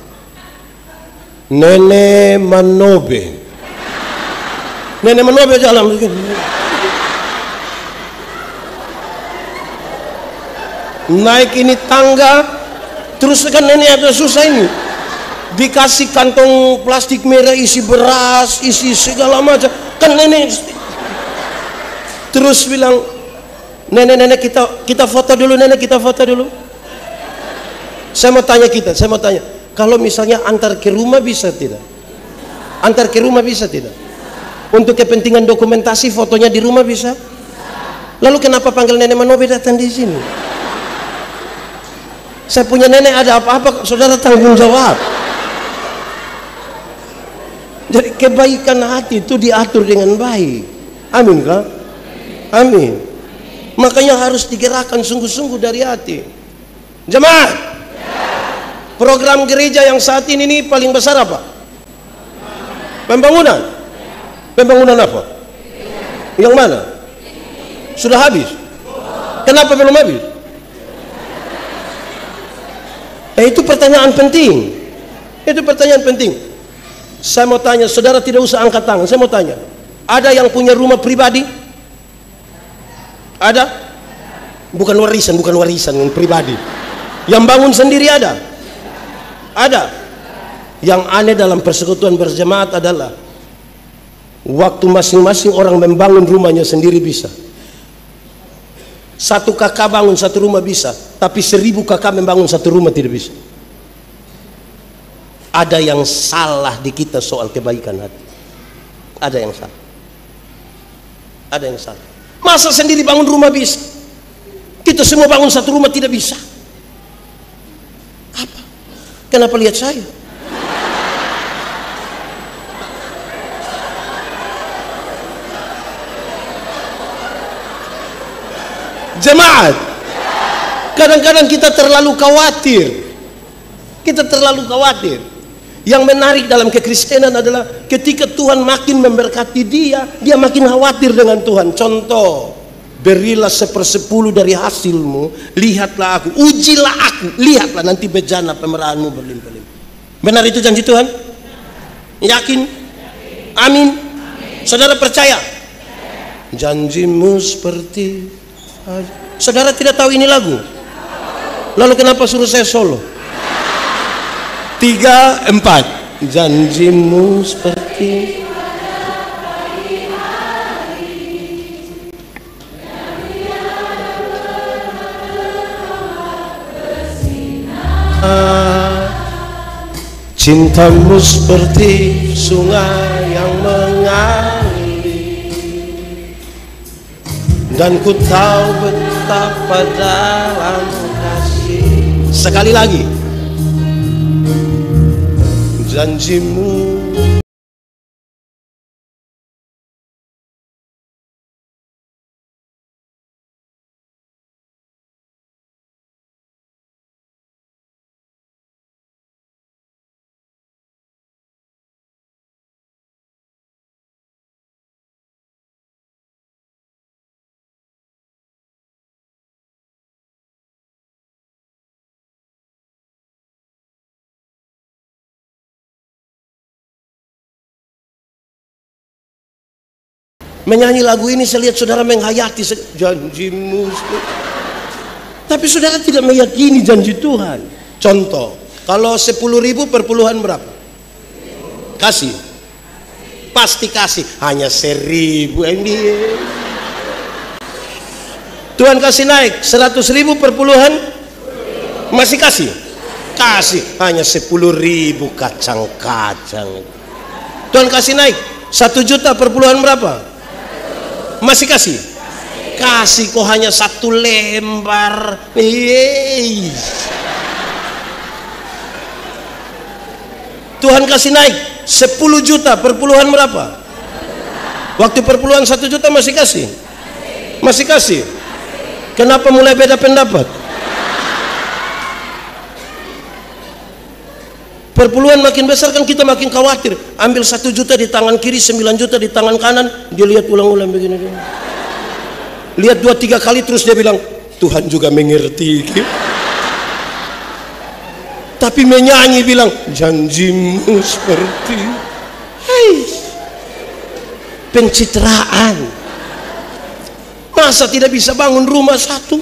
Nenek Manobe. Nenek Manobe jalan begini. Naik ini tangga, terus kan nenek ada susah ini. Dikasih kantong plastik merah isi beras, isi segala macam. Kan nenek terus bilang, nenek kita foto dulu, nenek kita foto dulu. Saya mau tanya, kalau misalnya antar ke rumah bisa tidak? Antar ke rumah bisa tidak? Untuk kepentingan dokumentasi fotonya di rumah bisa? Lalu kenapa panggil nenek Manobe datang di sini? Saya punya nenek, ada apa-apa saudara tanggung jawab. Jadi kebaikan hati itu diatur dengan baik. Amin kah? Amin. Makanya harus digerakkan sungguh-sungguh dari hati. Jemaat, program gereja yang saat ini paling besar apa? Pembangunan. Pembangunan apa? Yang mana? Sudah habis? Kenapa belum habis? Itu pertanyaan penting. Itu pertanyaan penting. Saya mau tanya, saudara tidak usah angkat tangan. Saya mau tanya, ada yang punya rumah pribadi? Ada? Bukan warisan yang pribadi. Yang bangun sendiri ada? Ada. Yang aneh dalam persekutuan berjemaat adalah waktu masing-masing orang membangun rumahnya sendiri bisa. 1 kakak bangun satu rumah bisa, tapi 1000 kakak membangun satu rumah tidak bisa. Ada yang salah di kita soal kebaikan hati. Ada yang salah. Ada yang salah. Masa sendiri bangun rumah bisa? Kita semua bangun satu rumah tidak bisa? Apa? Kenapa lihat saya? Jemaat, kadang-kadang kita terlalu khawatir. Kita terlalu khawatir. Yang menarik dalam kekristenan adalah ketika Tuhan makin memberkati dia makin khawatir dengan Tuhan. Contoh, berilah 1/10 dari hasilmu, lihatlah aku, ujilah aku, lihatlah nanti bejana pemerahanmu berlimpah-limpah. Benar itu janji Tuhan? Yakin? Amin. Saudara percaya? Janjimu seperti... Saudara tidak tahu ini lagu? Lalu kenapa suruh saya solo? 3, 4. Janjimu seperti cintamu seperti sungai yang mengalir, dan ku tahu betapa dalam kasih. Sekali lagi, janjimu menyanyi lagu ini, saya lihat saudara menghayati janjimu, tapi saudara tidak meyakini janji Tuhan. Contoh, kalau 10.000 per puluhan berapa? Kasih, pasti kasih. Hanya 1.000 ini. Tuhan kasih naik 100.000 per puluhan, masih kasih? Kasih. Hanya 10.000 kacang-kacang. Tuhan kasih naik 1 juta per puluhan berapa? Masih kasih? Kasih kok hanya 1 lembar. Tuhan kasih naik 10 juta per puluhan berapa? Waktu per puluhan 1 juta masih kasih? Masih kasih? Kenapa mulai beda pendapat? Perpuluhan makin besar kan kita makin khawatir. Ambil 1 juta di tangan kiri, 9 juta di tangan kanan, dia lihat ulang-ulang begini. Lihat 2-3 kali terus dia bilang, Tuhan juga mengerti. Tapi menyanyi bilang, janjimu seperti pencitraan. Masa tidak bisa bangun rumah satu?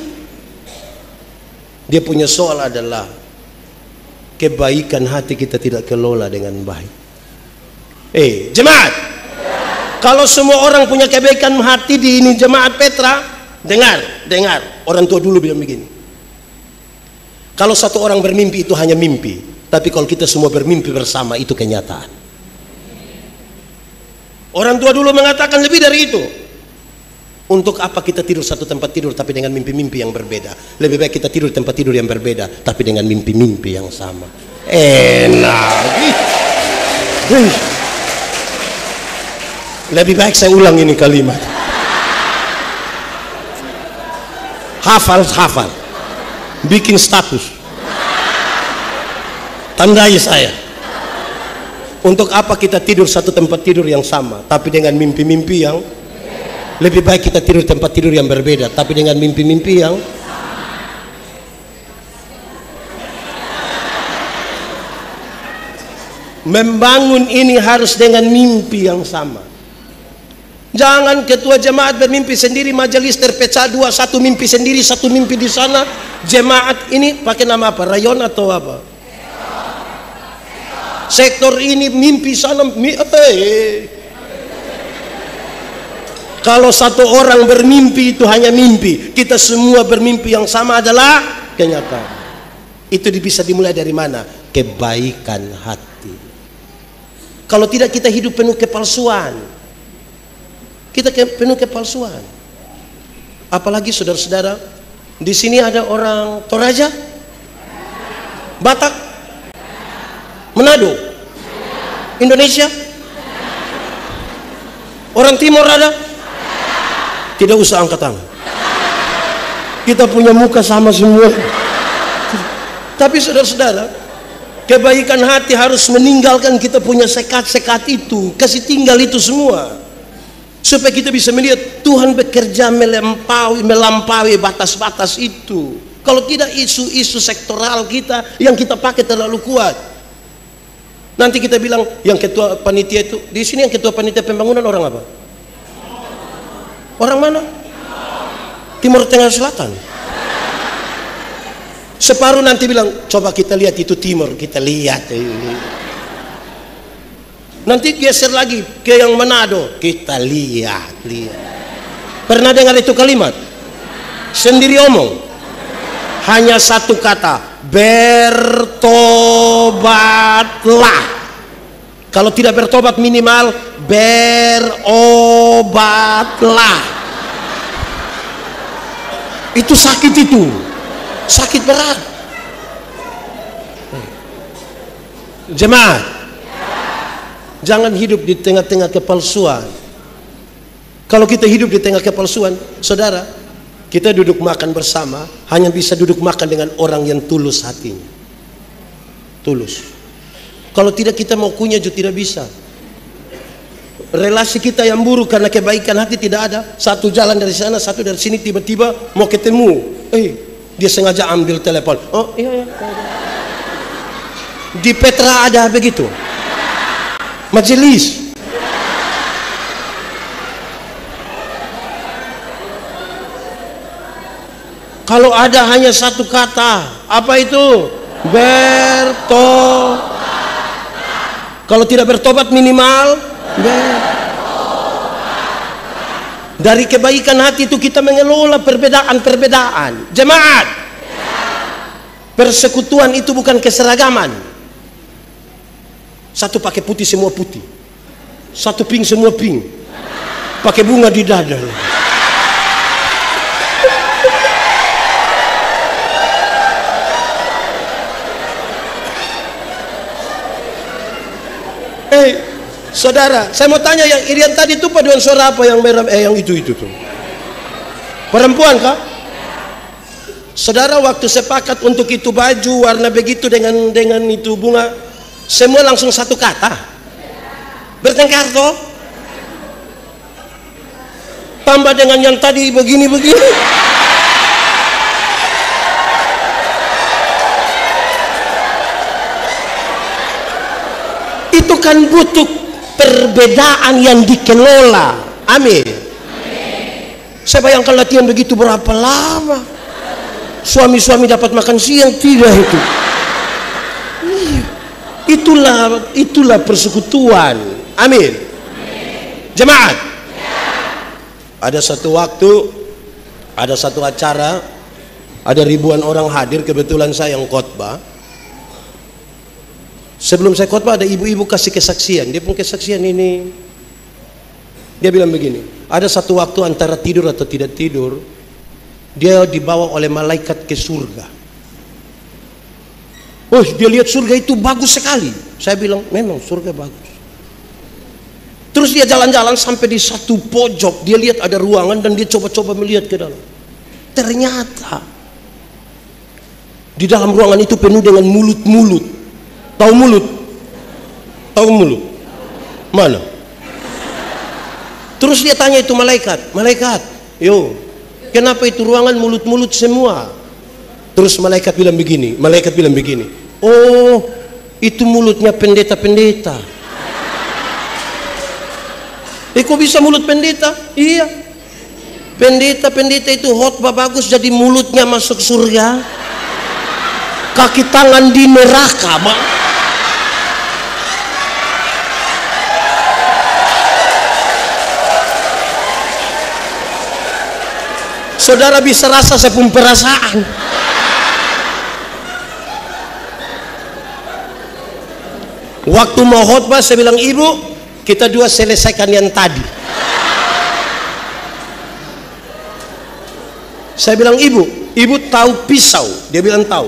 Dia punya soal adalah kebaikan hati kita tidak kelola dengan baik. Jemaat, kalau semua orang punya kebaikan hati di ini jemaat Petra, dengar, orang tua dulu bilang begini, kalau satu orang bermimpi itu hanya mimpi, tapi kalau kita semua bermimpi bersama itu kenyataan. Orang tua dulu mengatakan lebih dari itu. Untuk apa kita tidur satu tempat tidur tapi dengan mimpi-mimpi yang berbeda? Lebih baik kita tidur di tempat tidur yang berbeda tapi dengan mimpi-mimpi yang sama. Enak. Lebih baik saya ulang ini kalimat. Hafal. Bikin status. Tandai saya. Untuk apa kita tidur satu tempat tidur yang sama tapi dengan mimpi-mimpi yang... Lebih baik kita tidur di tempat tidur yang berbeda tapi dengan mimpi-mimpi yang... Membangun ini harus dengan mimpi yang sama. Jangan ketua jemaat bermimpi sendiri, majelis terpecah dua, satu mimpi sendiri, satu mimpi di sana. Jemaat ini pakai nama apa? Rayon atau apa? Sektor ini mimpi sana. Kalau satu orang bermimpi itu hanya mimpi, kita semua bermimpi yang sama adalah kenyataan. Itu bisa dimulai dari mana? Kebaikan hati. Kalau tidak kita hidup penuh kepalsuan. Kita penuh kepalsuan. Apalagi saudara-saudara, di sini ada orang Toraja, Batak, Manado, Indonesia, orang Timur ada. Tidak usah angkat tangan. Kita punya muka sama semua. Tapi saudara-saudara, Kebaikan hati harus meninggalkan kita punya sekat-sekat itu, kasih tinggal itu semua, supaya kita bisa melihat Tuhan bekerja melampaui batas-batas itu. Kalau tidak, isu-isu sektoral kita yang kita pakai terlalu kuat. Nanti kita bilang yang ketua panitia itu, di sini yang ketua panitia pembangunan orang apa? Orang mana? Timur Tengah Selatan. Separuh nanti bilang, coba kita lihat itu timur, kita lihat. Nanti geser lagi ke yang Manado, kita lihat. Pernah dengar itu kalimat? Sendiri omong. Hanya satu kata, bertobatlah. Kalau tidak bertobat minimal berobatlah. Itu sakit itu. Sakit berat. Jemaat, jangan hidup di tengah-tengah kepalsuan. Kalau kita hidup di tengah kepalsuan, saudara, kita duduk makan bersama hanya bisa duduk makan dengan orang yang tulus hatinya. Tulus. Kalau tidak, kita mau kunyah juga tidak bisa. Relasi kita yang buruk karena kebaikan hati tidak ada. Satu jalan dari sana, satu dari sini, tiba-tiba mau ketemu. Dia sengaja ambil telepon. Oh iya. Di Petra ada begitu. Majelis. Kalau ada hanya satu kata, apa itu? Bertobat. Kalau tidak bertobat minimal dari kebaikan hati itu kita mengelola perbedaan-perbedaan. Jemaat, persekutuan itu bukan keseragaman. Satu pakai putih semua putih, satu pink semua pink, pakai bunga di dada. Saudara, saya mau tanya, yang Irian tadi itu paduan suara apa yang merah? Yang itu tuh. Perempuan kah? Saudara, waktu sepakat untuk itu baju warna begitu dengan itu bunga, semua langsung satu kata. Bertengkar toh? Tambah dengan yang tadi begini-begini. Itu kan butuh perbedaan yang dikelola. Amin. Saya bayangkan latihan begitu berapa lama. Suami-suami dapat makan siang tidak itu. Itulah persekutuan. Amin. Jemaat. Ada satu waktu, ada satu acara, ada ribuan orang hadir, kebetulan saya yang khotbah. Sebelum saya khotbah ada ibu-ibu kasih kesaksian. Dia pun kesaksian ini, dia bilang begini, ada satu waktu antara tidur atau tidak tidur, dia dibawa oleh malaikat ke surga. Oh, dia lihat surga itu bagus sekali. Saya bilang, memang surga bagus. Terus dia jalan-jalan sampai di satu pojok, dia lihat ada ruangan dan dia coba-coba melihat ke dalam. Ternyata di dalam ruangan itu penuh dengan mulut-mulut. Tahu mulut? Tahu mulut? Mana? Terus dia tanya itu malaikat, kenapa itu ruangan mulut-mulut semua? Terus malaikat bilang begini, oh, itu mulutnya pendeta-pendeta. Kok bisa mulut pendeta? Iya, pendeta-pendeta itu khotbah bagus jadi mulutnya masuk surga, kaki tangan di neraka, Bang. Saudara bisa rasa saya pun perasaan. Waktu mau khotbah saya bilang, ibu, kita dua selesaikan yang tadi. Saya bilang, ibu tahu pisau? Dia bilang tahu.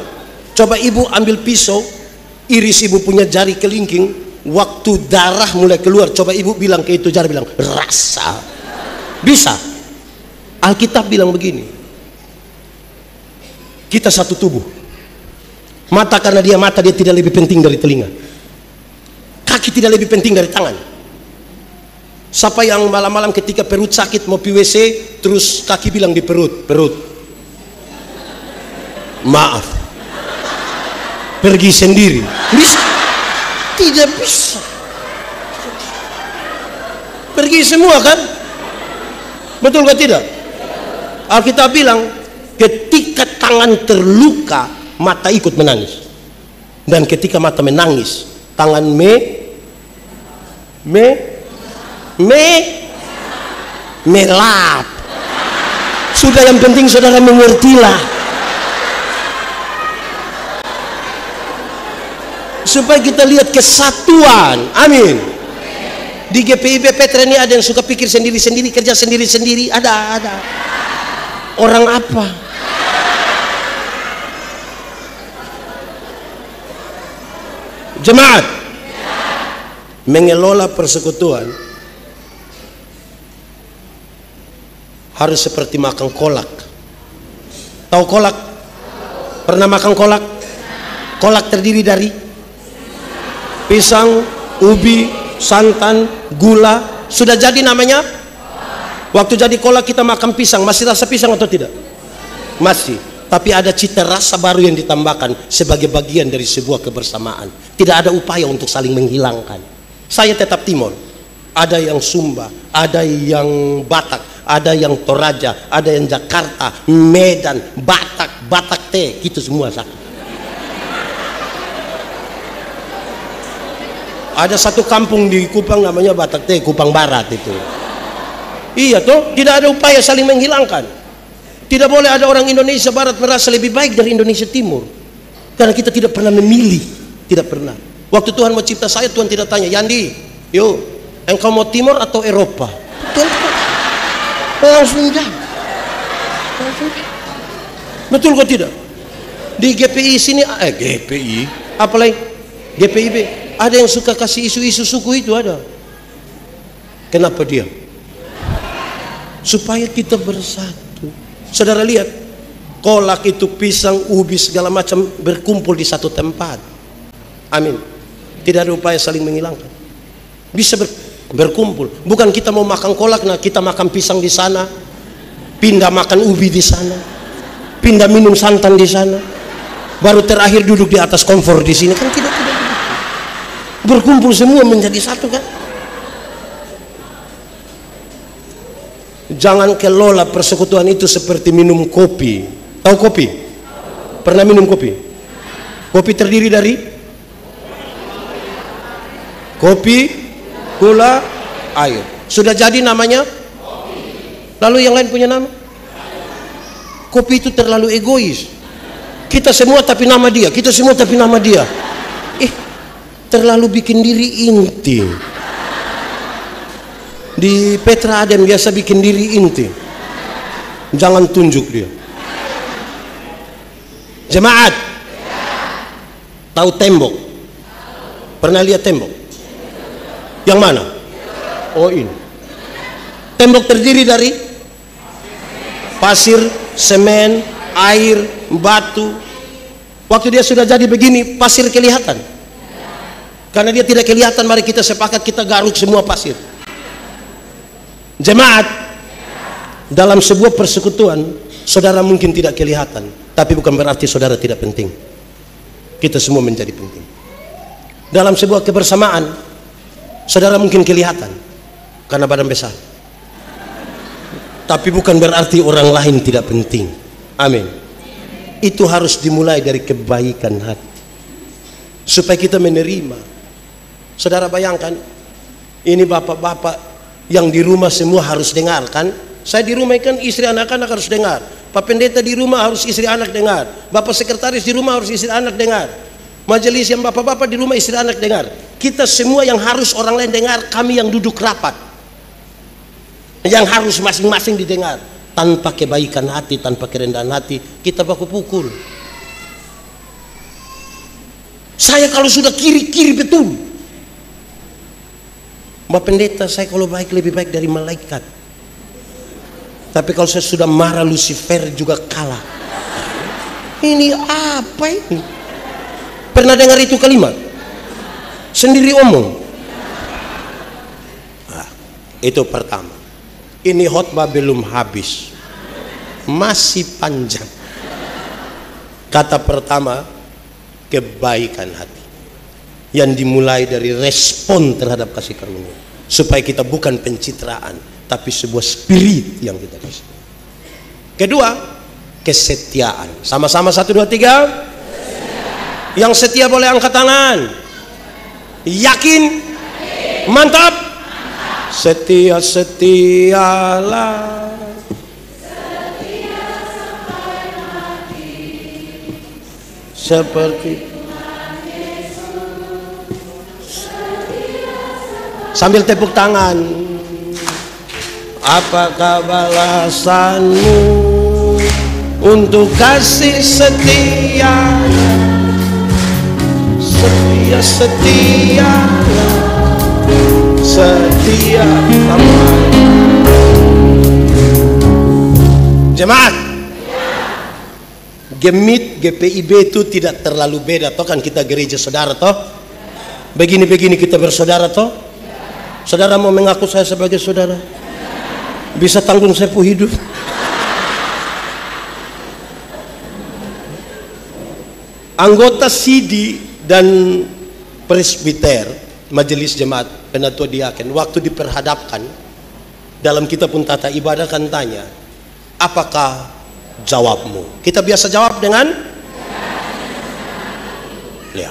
Coba ibu ambil pisau, iris ibu punya jari kelingking, waktu darah mulai keluar, coba ibu bilang ke itu jari, bilang rasa. Bisa. Alkitab bilang begini, kita satu tubuh. Mata karena dia mata, dia tidak lebih penting dari telinga. Kaki tidak lebih penting dari tangan. Siapa yang malam-malam ketika perut sakit mau pi WC, terus kaki bilang di perut, maaf, pergi sendiri. Bisa? Tidak bisa. Pergi semua kan? Betul atau tidak? Alkitab bilang ketika tangan terluka, mata ikut menangis. Dan ketika mata menangis, tangan melap. Sudah, yang penting saudara mengertilah, supaya kita lihat kesatuan. Amin. Di GPIB Petra ini ada yang suka pikir sendiri-sendiri, kerja sendiri-sendiri. Ada orang apa? Jemaat, mengelola persekutuan harus seperti makan kolak. Tahu kolak? Pernah makan kolak? Kolak terdiri dari pisang, ubi, santan, gula. Sudah jadi namanya? Waktu jadi kolak kita makan pisang, masih rasa pisang atau tidak? Masih. Tapi ada cita rasa baru yang ditambahkan sebagai bagian dari sebuah kebersamaan. Tidak ada upaya untuk saling menghilangkan. Saya tetap Timur. Ada yang Sumba, ada yang Batak, ada yang Toraja, ada yang Jakarta, Medan, Batak teh, gitu semua. Ada satu kampung di Kupang namanya Batak teh, Kupang Barat itu. Iya toh, tidak ada upaya saling menghilangkan. Tidak boleh ada orang Indonesia Barat merasa lebih baik dari Indonesia Timur, karena kita tidak pernah memilih, tidak pernah. Waktu Tuhan mau cipta saya, Tuhan tidak tanya, Yandi, yuk, engkau mau Timur atau Eropa? Tuhan langsung jawab. Betul kok tidak? Di GPI sini, GPI, apalagi GPIB, ada yang suka kasih isu-isu suku itu, ada. Kenapa dia? Supaya kita bersatu. Saudara lihat, kolak itu, pisang, ubi, segala macam berkumpul di satu tempat. Amin. Tidak ada upaya saling menghilangkan. Bisa berkumpul. Bukan kita mau makan kolak, nah kita makan pisang di sana, pindah makan ubi di sana, pindah minum santan di sana, baru terakhir duduk di atas kompor di sini. Kan tidak. Berkumpul semua menjadi satu kan? Jangan kelola persekutuan itu seperti minum kopi. Tahu kopi? Pernah minum kopi? Kopi terdiri dari kopi, gula, air. Sudah jadi namanya? Lalu yang lain punya nama? Kopi itu terlalu egois. Kita semua tapi nama dia, kita semua tapi nama dia. Terlalu bikin diri inti. Di Petra ada yang biasa bikin diri inti. Jangan tunjuk dia. Jemaat, tahu tembok? Pernah lihat tembok? Yang mana? Oh ini. Tembok terdiri dari pasir, semen, air, batu. Waktu dia sudah jadi begini, pasir kelihatan. Karena dia tidak kelihatan, mari kita sepakat kita garuk semua pasir. Jemaat, dalam sebuah persekutuan, saudara mungkin tidak kelihatan, tapi bukan berarti saudara tidak penting. Kita semua menjadi penting. Dalam sebuah kebersamaan, saudara mungkin kelihatan karena badan besar, tapi bukan berarti orang lain tidak penting. Amin. Itu harus dimulai dari kebaikan hati, supaya kita menerima. Saudara bayangkan, ini bapak-bapak yang di rumah semua harus dengar kan? Saya di rumah kan istri anak-anak harus dengar. Pak pendeta di rumah harus istri anak dengar. Bapak sekretaris di rumah harus istri anak dengar. Majelis yang bapak-bapak di rumah istri anak dengar. Kita semua yang harus orang lain dengar, kami yang duduk rapat, yang harus masing-masing didengar. Tanpa kebaikan hati, tanpa kerendahan hati, kita baku pukul. Saya kalau sudah kiri-kiri betul. Mbak pendeta, saya kalau baik lebih baik dari malaikat. Tapi kalau saya sudah marah, Lucifer juga kalah. Ini apa ini? Pernah dengar itu kalimat? Sendiri omong. Nah, itu pertama. Ini khotbah belum habis, masih panjang. Kata pertama, kebaikan hati yang dimulai dari respon terhadap kasih karunia, supaya kita bukan pencitraan tapi sebuah spirit yang kita kasih. Kedua, kesetiaan. Sama-sama 1, 2, 3. Yang setia boleh angkat tangan. Yakin? Mantap. Setia-setialah seperti, sambil tepuk tangan. Apakah balasanmu untuk kasih setia? Setia, setia sampai. Jemaat, Gemit GPIB itu tidak terlalu beda toh, kan kita gereja saudara toh. Begini-begini kita bersaudara toh. Saudara mau mengaku saya sebagai saudara? Bisa tanggung sepuh hidup. Anggota CD dan presbiter, majelis jemaat, penatua diaken, waktu diperhadapkan dalam kitab pun tata ibadah kan tanya, apakah jawabmu? Kita biasa jawab dengan ya,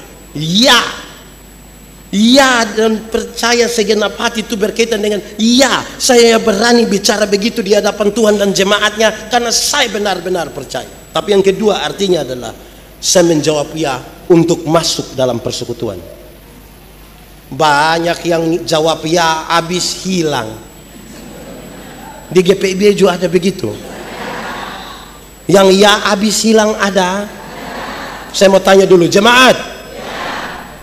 ya, dan percaya segenap hati itu berkaitan dengan ya, saya berani bicara begitu di hadapan Tuhan dan jemaatnya karena saya benar-benar percaya. Tapi yang kedua artinya adalah saya menjawab ya untuk masuk dalam persekutuan. Banyak yang jawab ya habis hilang. Di GPIB juga ada begitu. Yang ya habis hilang ada. Saya mau tanya dulu jemaat,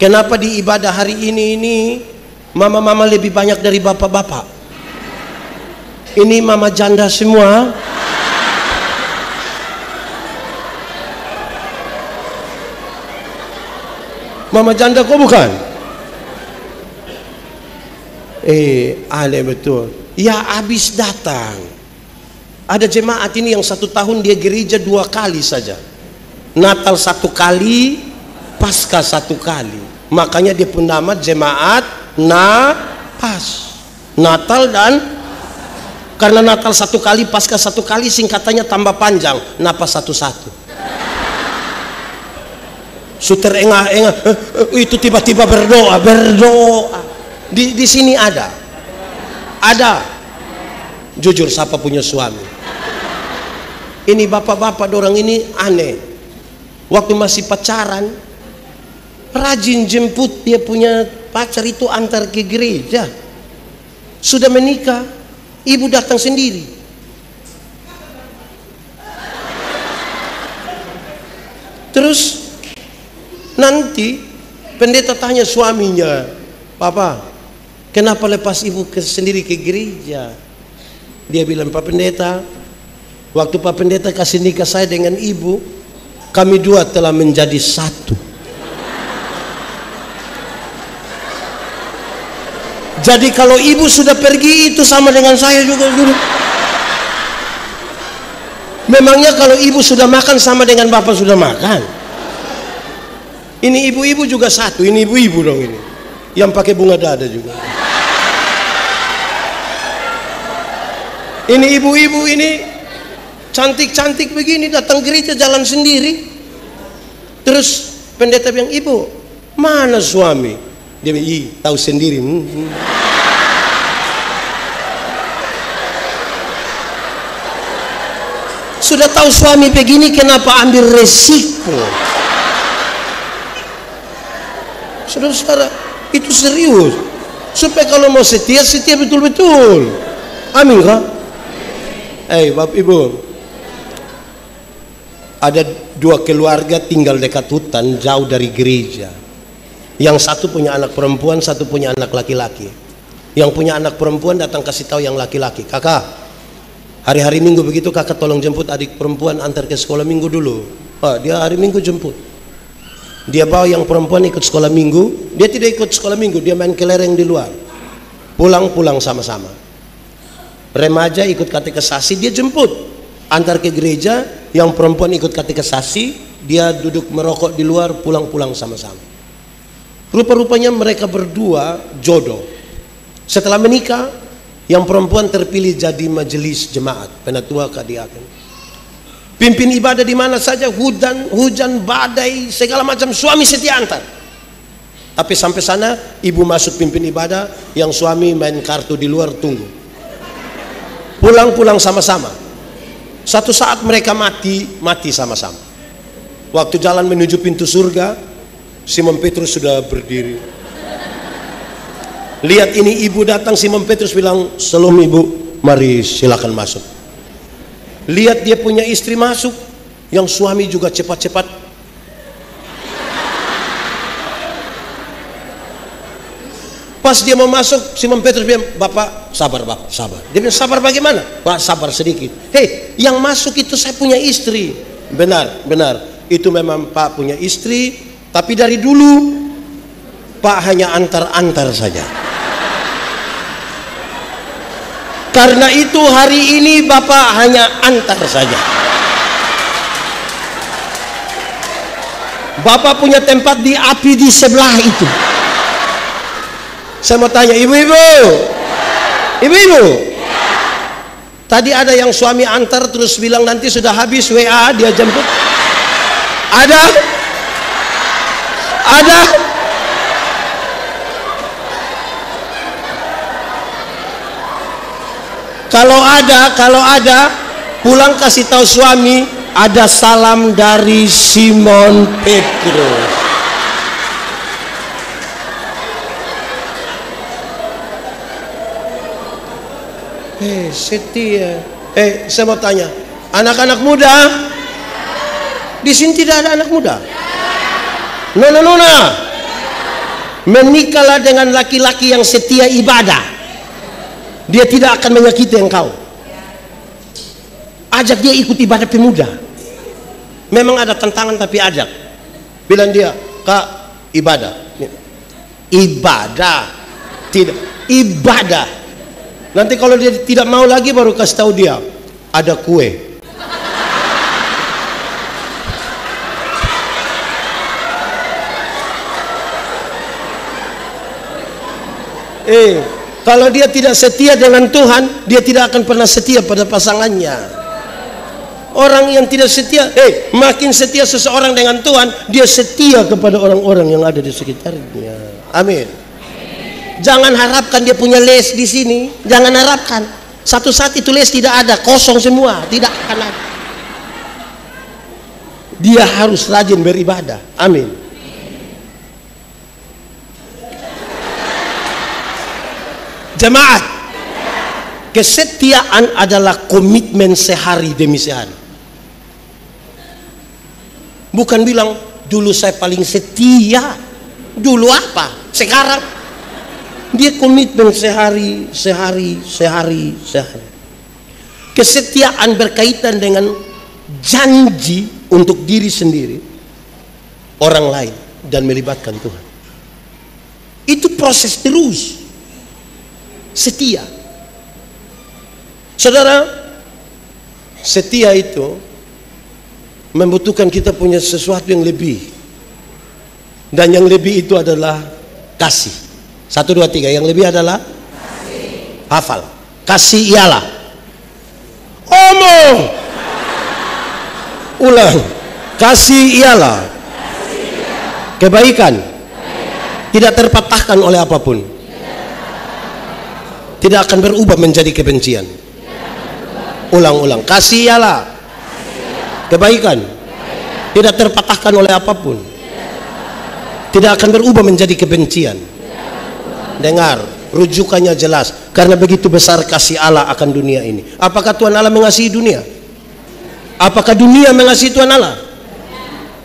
kenapa di ibadah hari ini mama-mama lebih banyak dari bapak-bapak? Ini mama janda semua. Mama janda kok bukan? Aneh betul. Ya habis datang. Ada jemaat ini yang 1 tahun dia gereja 2 kali saja. Natal 1 kali, Paskah 1 kali. Makanya dia pun nama jemaat Napas. Natal dan, karena Natal 1 kali, Paskah 1 kali, singkatannya tambah panjang, Napas 1-1. Suter engah-engah itu tiba-tiba berdoa. Di sini ada jujur siapa punya suami ini, bapak-bapak dorang ini aneh. Waktu masih pacaran rajin jemput dia punya pacar itu antar ke gereja. Sudah menikah ibu datang sendiri. Terus nanti pendeta tanya suaminya, "Papa, kenapa lepas ibu sendiri ke gereja?" Dia bilang, "Pak Pendeta, waktu Pak Pendeta kasih nikah saya dengan ibu, kami 2 telah menjadi 1. Jadi kalau ibu sudah pergi itu sama dengan saya juga dulu. Memangnya kalau ibu sudah makan sama dengan bapak sudah makan?" Ini ibu-ibu juga 1, ini ibu-ibu dong ini. Yang pakai bunga dada juga. Ini ibu-ibu ini cantik-cantik begini datang gereja jalan sendiri. Terus pendeta bilang, "Ibu, mana suami?" Dia bilang, "Tahu sendiri." Sudah tahu suami begini kenapa ambil resiko? Saudara-saudara, itu serius. Supaya kalau mau setia, setia betul-betul. Amin kah? Bapak Ibu, ada 2 keluarga tinggal dekat hutan jauh dari gereja. Yang satu punya anak perempuan, satu punya anak laki-laki. Yang punya anak perempuan datang kasih tahu yang laki-laki, "Kakak, hari-hari Minggu begitu kakak tolong jemput adik perempuan antar ke sekolah Minggu dulu." Dia hari Minggu jemput. Dia bawa yang perempuan ikut sekolah minggu. Dia tidak ikut sekolah minggu, dia main kelereng di luar. Pulang-pulang sama-sama. Remaja ikut katekisasi, dia jemput antar ke gereja. Yang perempuan ikut katekisasi, dia duduk merokok di luar, pulang-pulang sama-sama. Rupa-rupanya mereka berdua jodoh. Setelah menikah, yang perempuan terpilih jadi majelis jemaat, penatua kadiaken. Pimpin ibadah di mana saja, hujan, badai, segala macam, suami setia antar. Tapi sampai sana, ibu masuk pimpin ibadah, yang suami main kartu di luar tunggu. Pulang-pulang sama-sama. Satu saat mereka mati sama-sama. Waktu jalan menuju pintu surga, Simon Petrus sudah berdiri. Lihat ini ibu datang, Simon Petrus bilang, "Shalom ibu, mari silakan masuk." Lihat dia punya istri masuk, yang suami juga cepat-cepat. Pas dia mau masuk, Simon Petrus bilang, "Bapak, sabar Bapak, sabar." Dia bilang, "Sabar bagaimana?" "Pak, sabar sedikit." "Hei, yang masuk itu saya punya istri." "Benar, benar. Itu memang Pak punya istri, tapi dari dulu Pak hanya antar-antar saja. Karena itu hari ini Bapak hanya antar saja. Bapak punya tempat di api di sebelah itu." Saya mau tanya, ibu-ibu, tadi ada yang suami antar terus bilang nanti sudah habis WA, dia jemput. Ada? Kalau ada, pulang kasih tahu suami, ada salam dari Simon Petrus. Setia. Saya mau tanya, anak-anak muda, di sini tidak ada anak muda? Nona, menikahlah dengan laki-laki yang setia ibadah. Dia tidak akan menyakiti engkau. Ajak dia ikut ibadah pemuda. Memang ada tantangan tapi ajak. Bilang dia, "Kak, ibadah." Ibadah. Tidak, ibadah. Nanti kalau dia tidak mau lagi baru kasih tahu dia, ada kue. Kalau dia tidak setia dengan Tuhan, dia tidak akan pernah setia pada pasangannya. Orang yang tidak setia, makin setia seseorang dengan Tuhan, dia setia kepada orang-orang yang ada di sekitarnya. Amin. Jangan harapkan dia punya les di sini. Jangan harapkan. Satu saat itu les tidak ada, kosong semua, tidak akan ada. Dia harus rajin beribadah. Amin. Jemaat, kesetiaan adalah komitmen sehari demi sehari. Bukan bilang dulu saya paling setia. Dulu apa? Sekarang. Dia komitmen sehari. Kesetiaan berkaitan dengan janji untuk diri sendiri, orang lain, dan melibatkan Tuhan. Itu proses terus. Setia. Saudara, setia itu membutuhkan kita punya sesuatu yang lebih. Dan yang lebih itu adalah kasih. 1, 2, 3. Yang lebih adalah kasih. Hafal. Kasih ialah. Omong. Ulang. Kasih ialah. Kebaikan. Tidak terpatahkan oleh apapun. Tidak akan berubah menjadi kebencian. Ulang-ulang. Kasih ialah. Kebaikan. Tidak terpatahkan oleh apapun. Tidak akan berubah menjadi kebencian. Dengar, rujukannya jelas. Karena begitu besar kasih Allah akan dunia ini. Apakah Tuhan Allah mengasihi dunia? Apakah dunia mengasihi Tuhan Allah?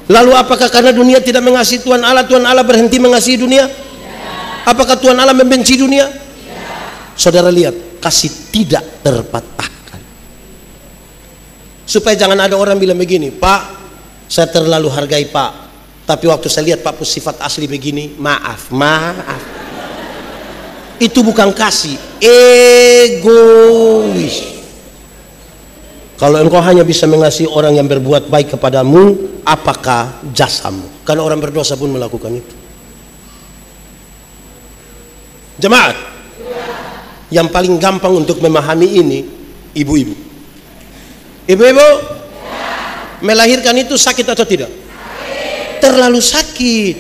Lalu apakah karena dunia tidak mengasihi Tuhan Allah berhenti mengasihi dunia? Apakah Tuhan Allah membenci dunia? Saudara lihat, kasih tidak terpatahkan. Supaya jangan ada orang bilang begini, "Pak, saya terlalu hargai Pak. Tapi waktu saya lihat Pak Pus sifat asli begini, maaf. Itu bukan kasih, egois. Kalau engkau hanya bisa mengasihi orang yang berbuat baik kepadamu, apakah jasamu? Karena orang berdosa pun melakukan itu. Jemaat, yang paling gampang untuk memahami ini, ibu-ibu. Ibu-ibu, melahirkan itu sakit atau tidak? Terlalu sakit.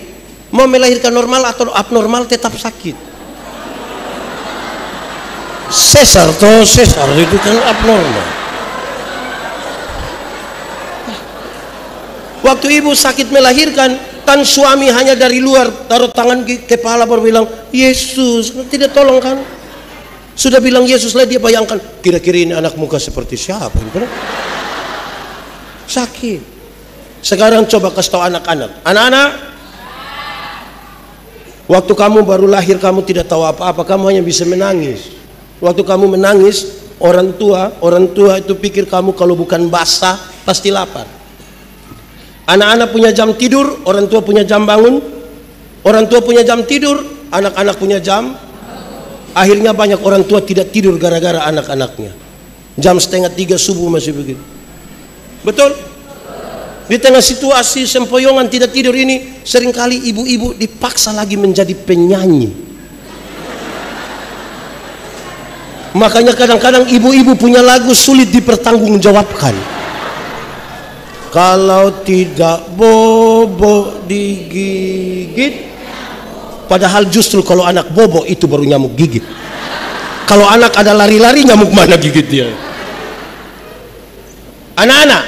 Mau melahirkan normal atau abnormal tetap sakit. Sesar itu kan abnormal. Waktu ibu sakit melahirkan, kan suami hanya dari luar taruh tangan ke kepala baru bilang Yesus, tidak tolong kan? Sudah bilang Yesus lah, dia bayangkan kira-kira ini anak muka seperti siapa? Sakit. Sekarang coba kasih tahu anak-anak. Anak-anak, waktu kamu baru lahir kamu tidak tahu apa-apa, kamu hanya bisa menangis. Waktu kamu menangis, orang tua itu pikir kamu kalau bukan basah pasti lapar. Anak-anak punya jam tidur, orang tua punya jam bangun. Orang tua punya jam tidur, anak-anak punya jam. Akhirnya banyak orang tua tidak tidur gara-gara anak-anaknya. Jam 2:30 subuh masih begitu. Betul? Di tengah situasi sempoyongan tidak tidur ini, seringkali ibu-ibu dipaksa lagi menjadi penyanyi. Makanya kadang-kadang ibu-ibu punya lagu sulit dipertanggungjawabkan. Kalau tidak bobo digigit, padahal justru kalau anak bobo itu baru nyamuk gigit. Kalau anak ada lari-lari, nyamuk mana gigit dia? Anak-anak,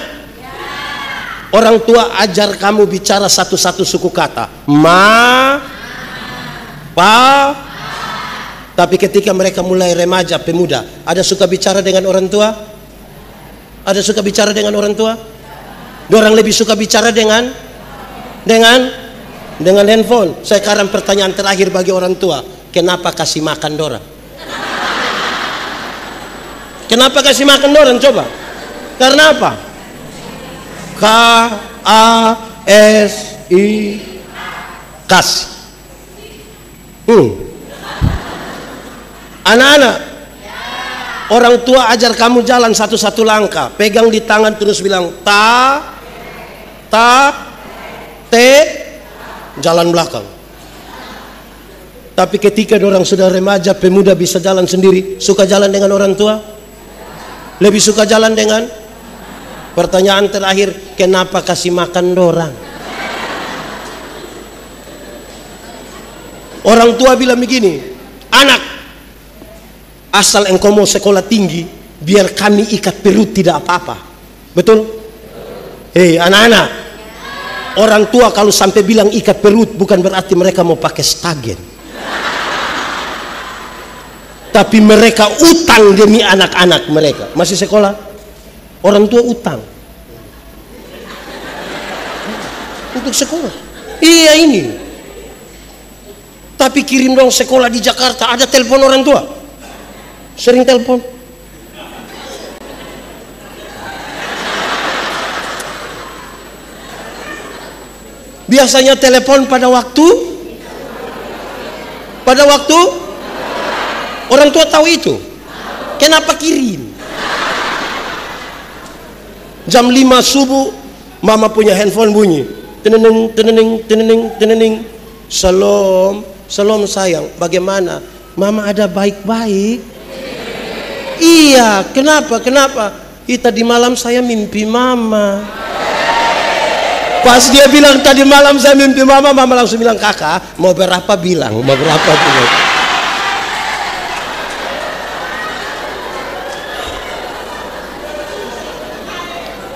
orang tua ajar kamu bicara satu-satu suku kata. Ma, pa. Tapi ketika mereka mulai remaja, pemuda, ada suka bicara dengan orang tua? Ada suka bicara dengan orang tua? Dorang lebih suka bicara dengan handphone. Sekarang pertanyaan terakhir bagi orang tua, kenapa kasih makan dorang? Kenapa kasih makan dorang coba? Karena apa? K-A-S-I, kasih. Anak-anak, orang tua ajar kamu jalan satu-satu langkah, pegang di tangan terus bilang te, jalan belakang. Tapi ketika orang sudah remaja, pemuda bisa jalan sendiri, suka jalan dengan orang tua? Lebih suka jalan dengan? Pertanyaan terakhir, kenapa kasih makan dorang? Orang tua bilang begini, anak, asal engkau mau sekolah tinggi, biar kami ikat perut tidak apa-apa. Betul? Hei anak-anak, orang tua kalau sampai bilang ikat perut bukan berarti mereka mau pakai stagen. Tapi mereka utang demi anak-anak mereka. Masih sekolah, orang tua utang untuk sekolah. Iya ini. Tapi kirim dong sekolah di Jakarta, ada telepon orang tua. Sering telepon. Biasanya telepon pada waktu orang tua tahu itu. Kenapa kirim? Jam 5 subuh mama punya handphone bunyi. Teneneng. Salam sayang, bagaimana? Mama ada baik-baik. Iya, kenapa? Tadi malam saya mimpi mama. Pas dia bilang tadi malam saya mimpi mama, mama langsung bilang, kakak mau berapa bilang, mau berapa bilang.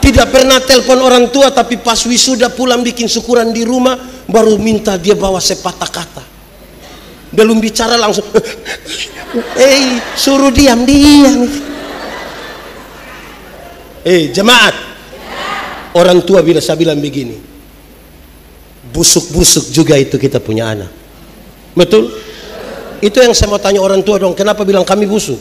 Tidak pernah telepon orang tua, tapi pas wisuda pulang bikin syukuran di rumah, baru minta dia bawa sepatah kata. Belum bicara langsung, suruh diam. Jemaat, orang tua saya bilang begini, busuk-busuk juga itu kita punya anak. Betul? Itu yang saya mau tanya orang tua dong, kenapa bilang kami busuk?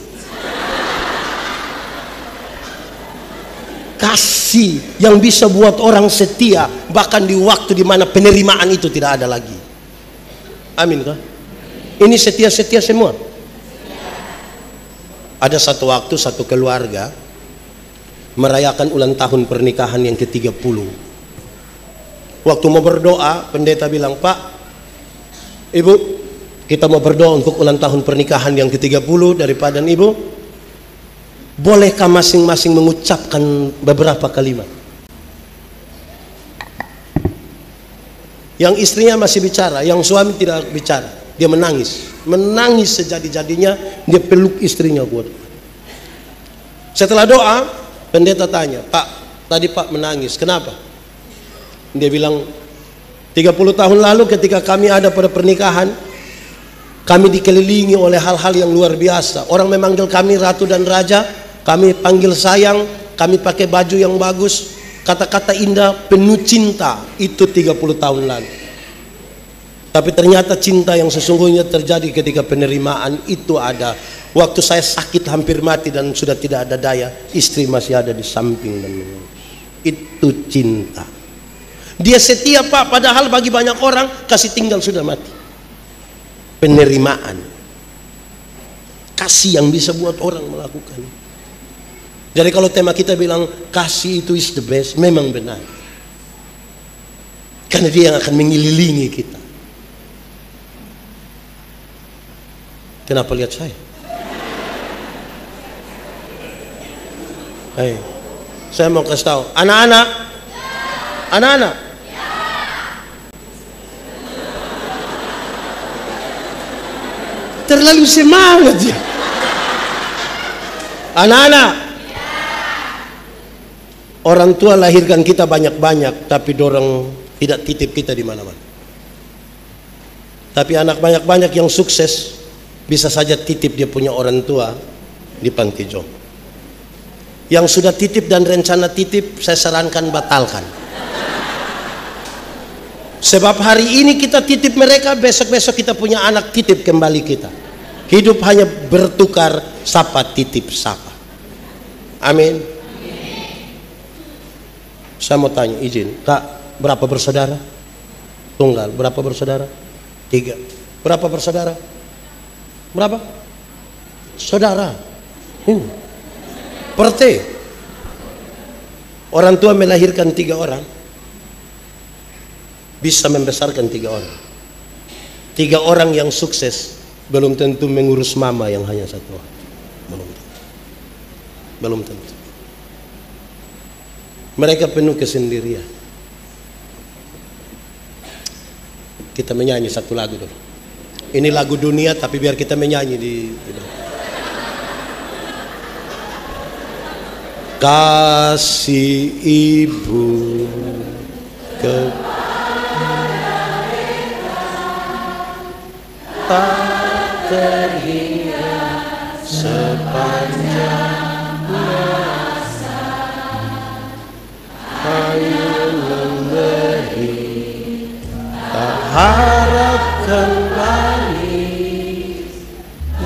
kasih yang bisa buat orang setia bahkan di waktu di mana penerimaan itu tidak ada lagi. Amin kah? Ini setia-setia semua. Ada satu waktu satu keluarga merayakan ulang tahun pernikahan yang ke-30. Waktu mau berdoa, pendeta bilang, "Pak, Ibu, kita mau berdoa untuk ulang tahun pernikahan yang ke-30 daripada Ibu. Bolehkah masing-masing mengucapkan beberapa kalimat?" Yang istrinya masih bicara, yang suami tidak bicara. Dia menangis sejadi-jadinya. Dia peluk istrinya kuat. Setelah doa, pendeta tanya, "Pak, tadi Pak menangis, kenapa?" Dia bilang, 30 tahun lalu ketika kami ada pada pernikahan, kami dikelilingi oleh hal-hal yang luar biasa. Orang memanggil kami ratu dan raja, kami panggil sayang, kami pakai baju yang bagus, kata-kata indah penuh cinta. Itu 30 tahun lalu. Tapi ternyata cinta yang sesungguhnya terjadi ketika penerimaan itu ada. Waktu saya sakit hampir mati dan sudah tidak ada daya, istri masih ada di samping dan mengurus. Itu cinta. Dia setia Pak, padahal bagi banyak orang kasih tinggal sudah mati. Penerimaan, kasih yang bisa buat orang melakukan. Jadi kalau tema kita bilang kasih itu is the best, memang benar. Karena dia yang akan mengelilingi kita. Kenapa lihat saya? Hai, saya mau kasih tahu, anak-anak, anak-anak, terlalu semangat ya. Anak-anak, orang tua lahirkan kita banyak-banyak, tapi dorong tidak titip kita di mana-mana. Tapi anak banyak-banyak yang sukses bisa saja titip dia punya orang tua di panti jompo. Yang sudah titip dan rencana titip, saya sarankan batalkan. Sebab hari ini kita titip mereka, besok-besok kita punya anak titip kembali kita. Hidup hanya bertukar sapa titip sapa. Amin. Saya mau tanya, izin, Kak, berapa bersaudara? Tunggal. Berapa bersaudara? 3. Berapa bersaudara? Berapa? Saudara. Perte. Orang tua melahirkan 3 orang, bisa membesarkan 3 orang. 3 orang yang sukses belum tentu mengurus mama yang hanya 1 orang. Belum tentu. Mereka penuh kesendirian. Kita menyanyi satu lagu dulu. Ini lagu dunia, tapi biar kita menyanyi di kasih ibu tak terhingga sepanjang masa, hanya memberi, tak harap kembali,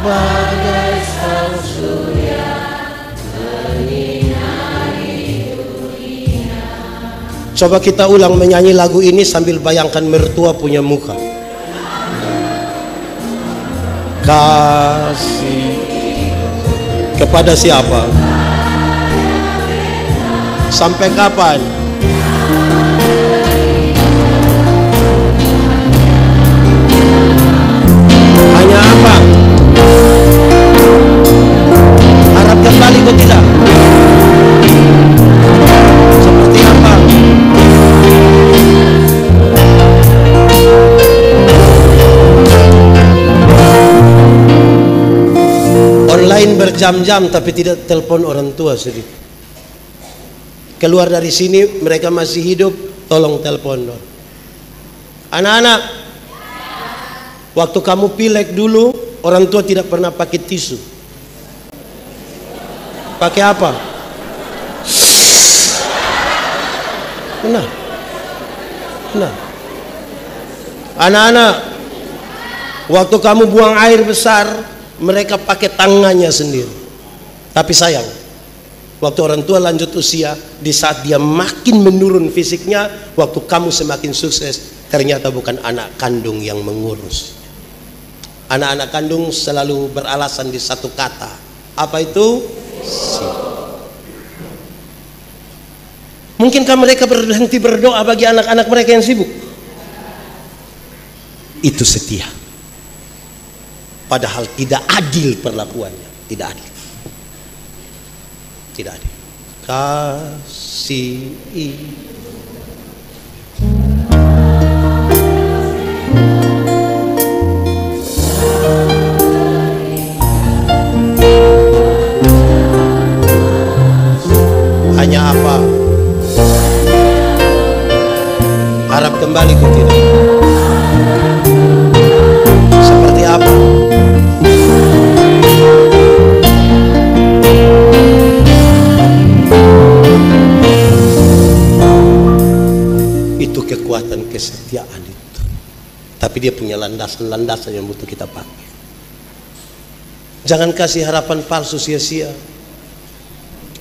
bagai sang surya menyinari dunia. Coba kita ulang menyanyi lagu ini sambil bayangkan mertua punya muka. Kasih kepada siapa? Sampai kapan? Hanya apa? Harap kembali kok tidak? Seperti apa? Online berjam-jam tapi tidak telepon orang tua sedih. Keluar dari sini mereka masih hidup, tolong telepon dong. Anak-anak, waktu kamu pilek dulu, orang tua tidak pernah pakai tisu. Pakai apa? Benar. Benar. Anak-anak, waktu kamu buang air besar, mereka pakai tangannya sendiri. Tapi sayang, Waktu orang tua lanjut usia, di saat dia makin menurun fisiknya, waktu kamu semakin sukses, ternyata bukan anak kandung yang mengurus. Anak-anak kandung selalu beralasan di satu kata. Apa itu? Sibuk. Mungkinkah mereka berhenti berdoa bagi anak-anak mereka yang sibuk? Itu setia. Padahal tidak adil perlakuannya. Tidak adil. Tidak adil. Kasih. Hanya apa? Harap kembali ke tidak. Seperti apa? Itu kekuatan kesetiaan itu. Tapi dia punya landasan-landasan yang butuh kita pakai. Jangan kasih harapan palsu sia-sia.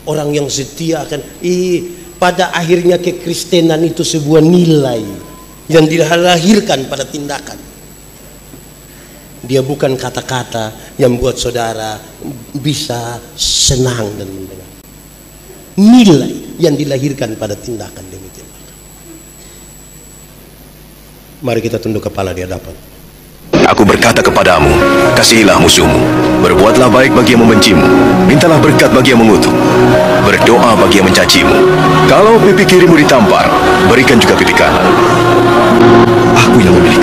Orang yang setia akan pada akhirnya kekristenan itu sebuah nilai yang dilahirkan pada tindakan. Dia bukan kata-kata yang buat saudara bisa senang dan mendengar. Nilai yang dilahirkan pada tindakan demi tindakan. Mari kita tunduk kepala di hadapan. Aku berkata kepadamu, kasihilah musuhmu, berbuatlah baik bagi yang membencimu, mintalah berkat bagi yang mengutuk, berdoa bagi yang mencacimu. Kalau pipi kirimu ditampar, berikan juga pipi kanan. Aku yang memilih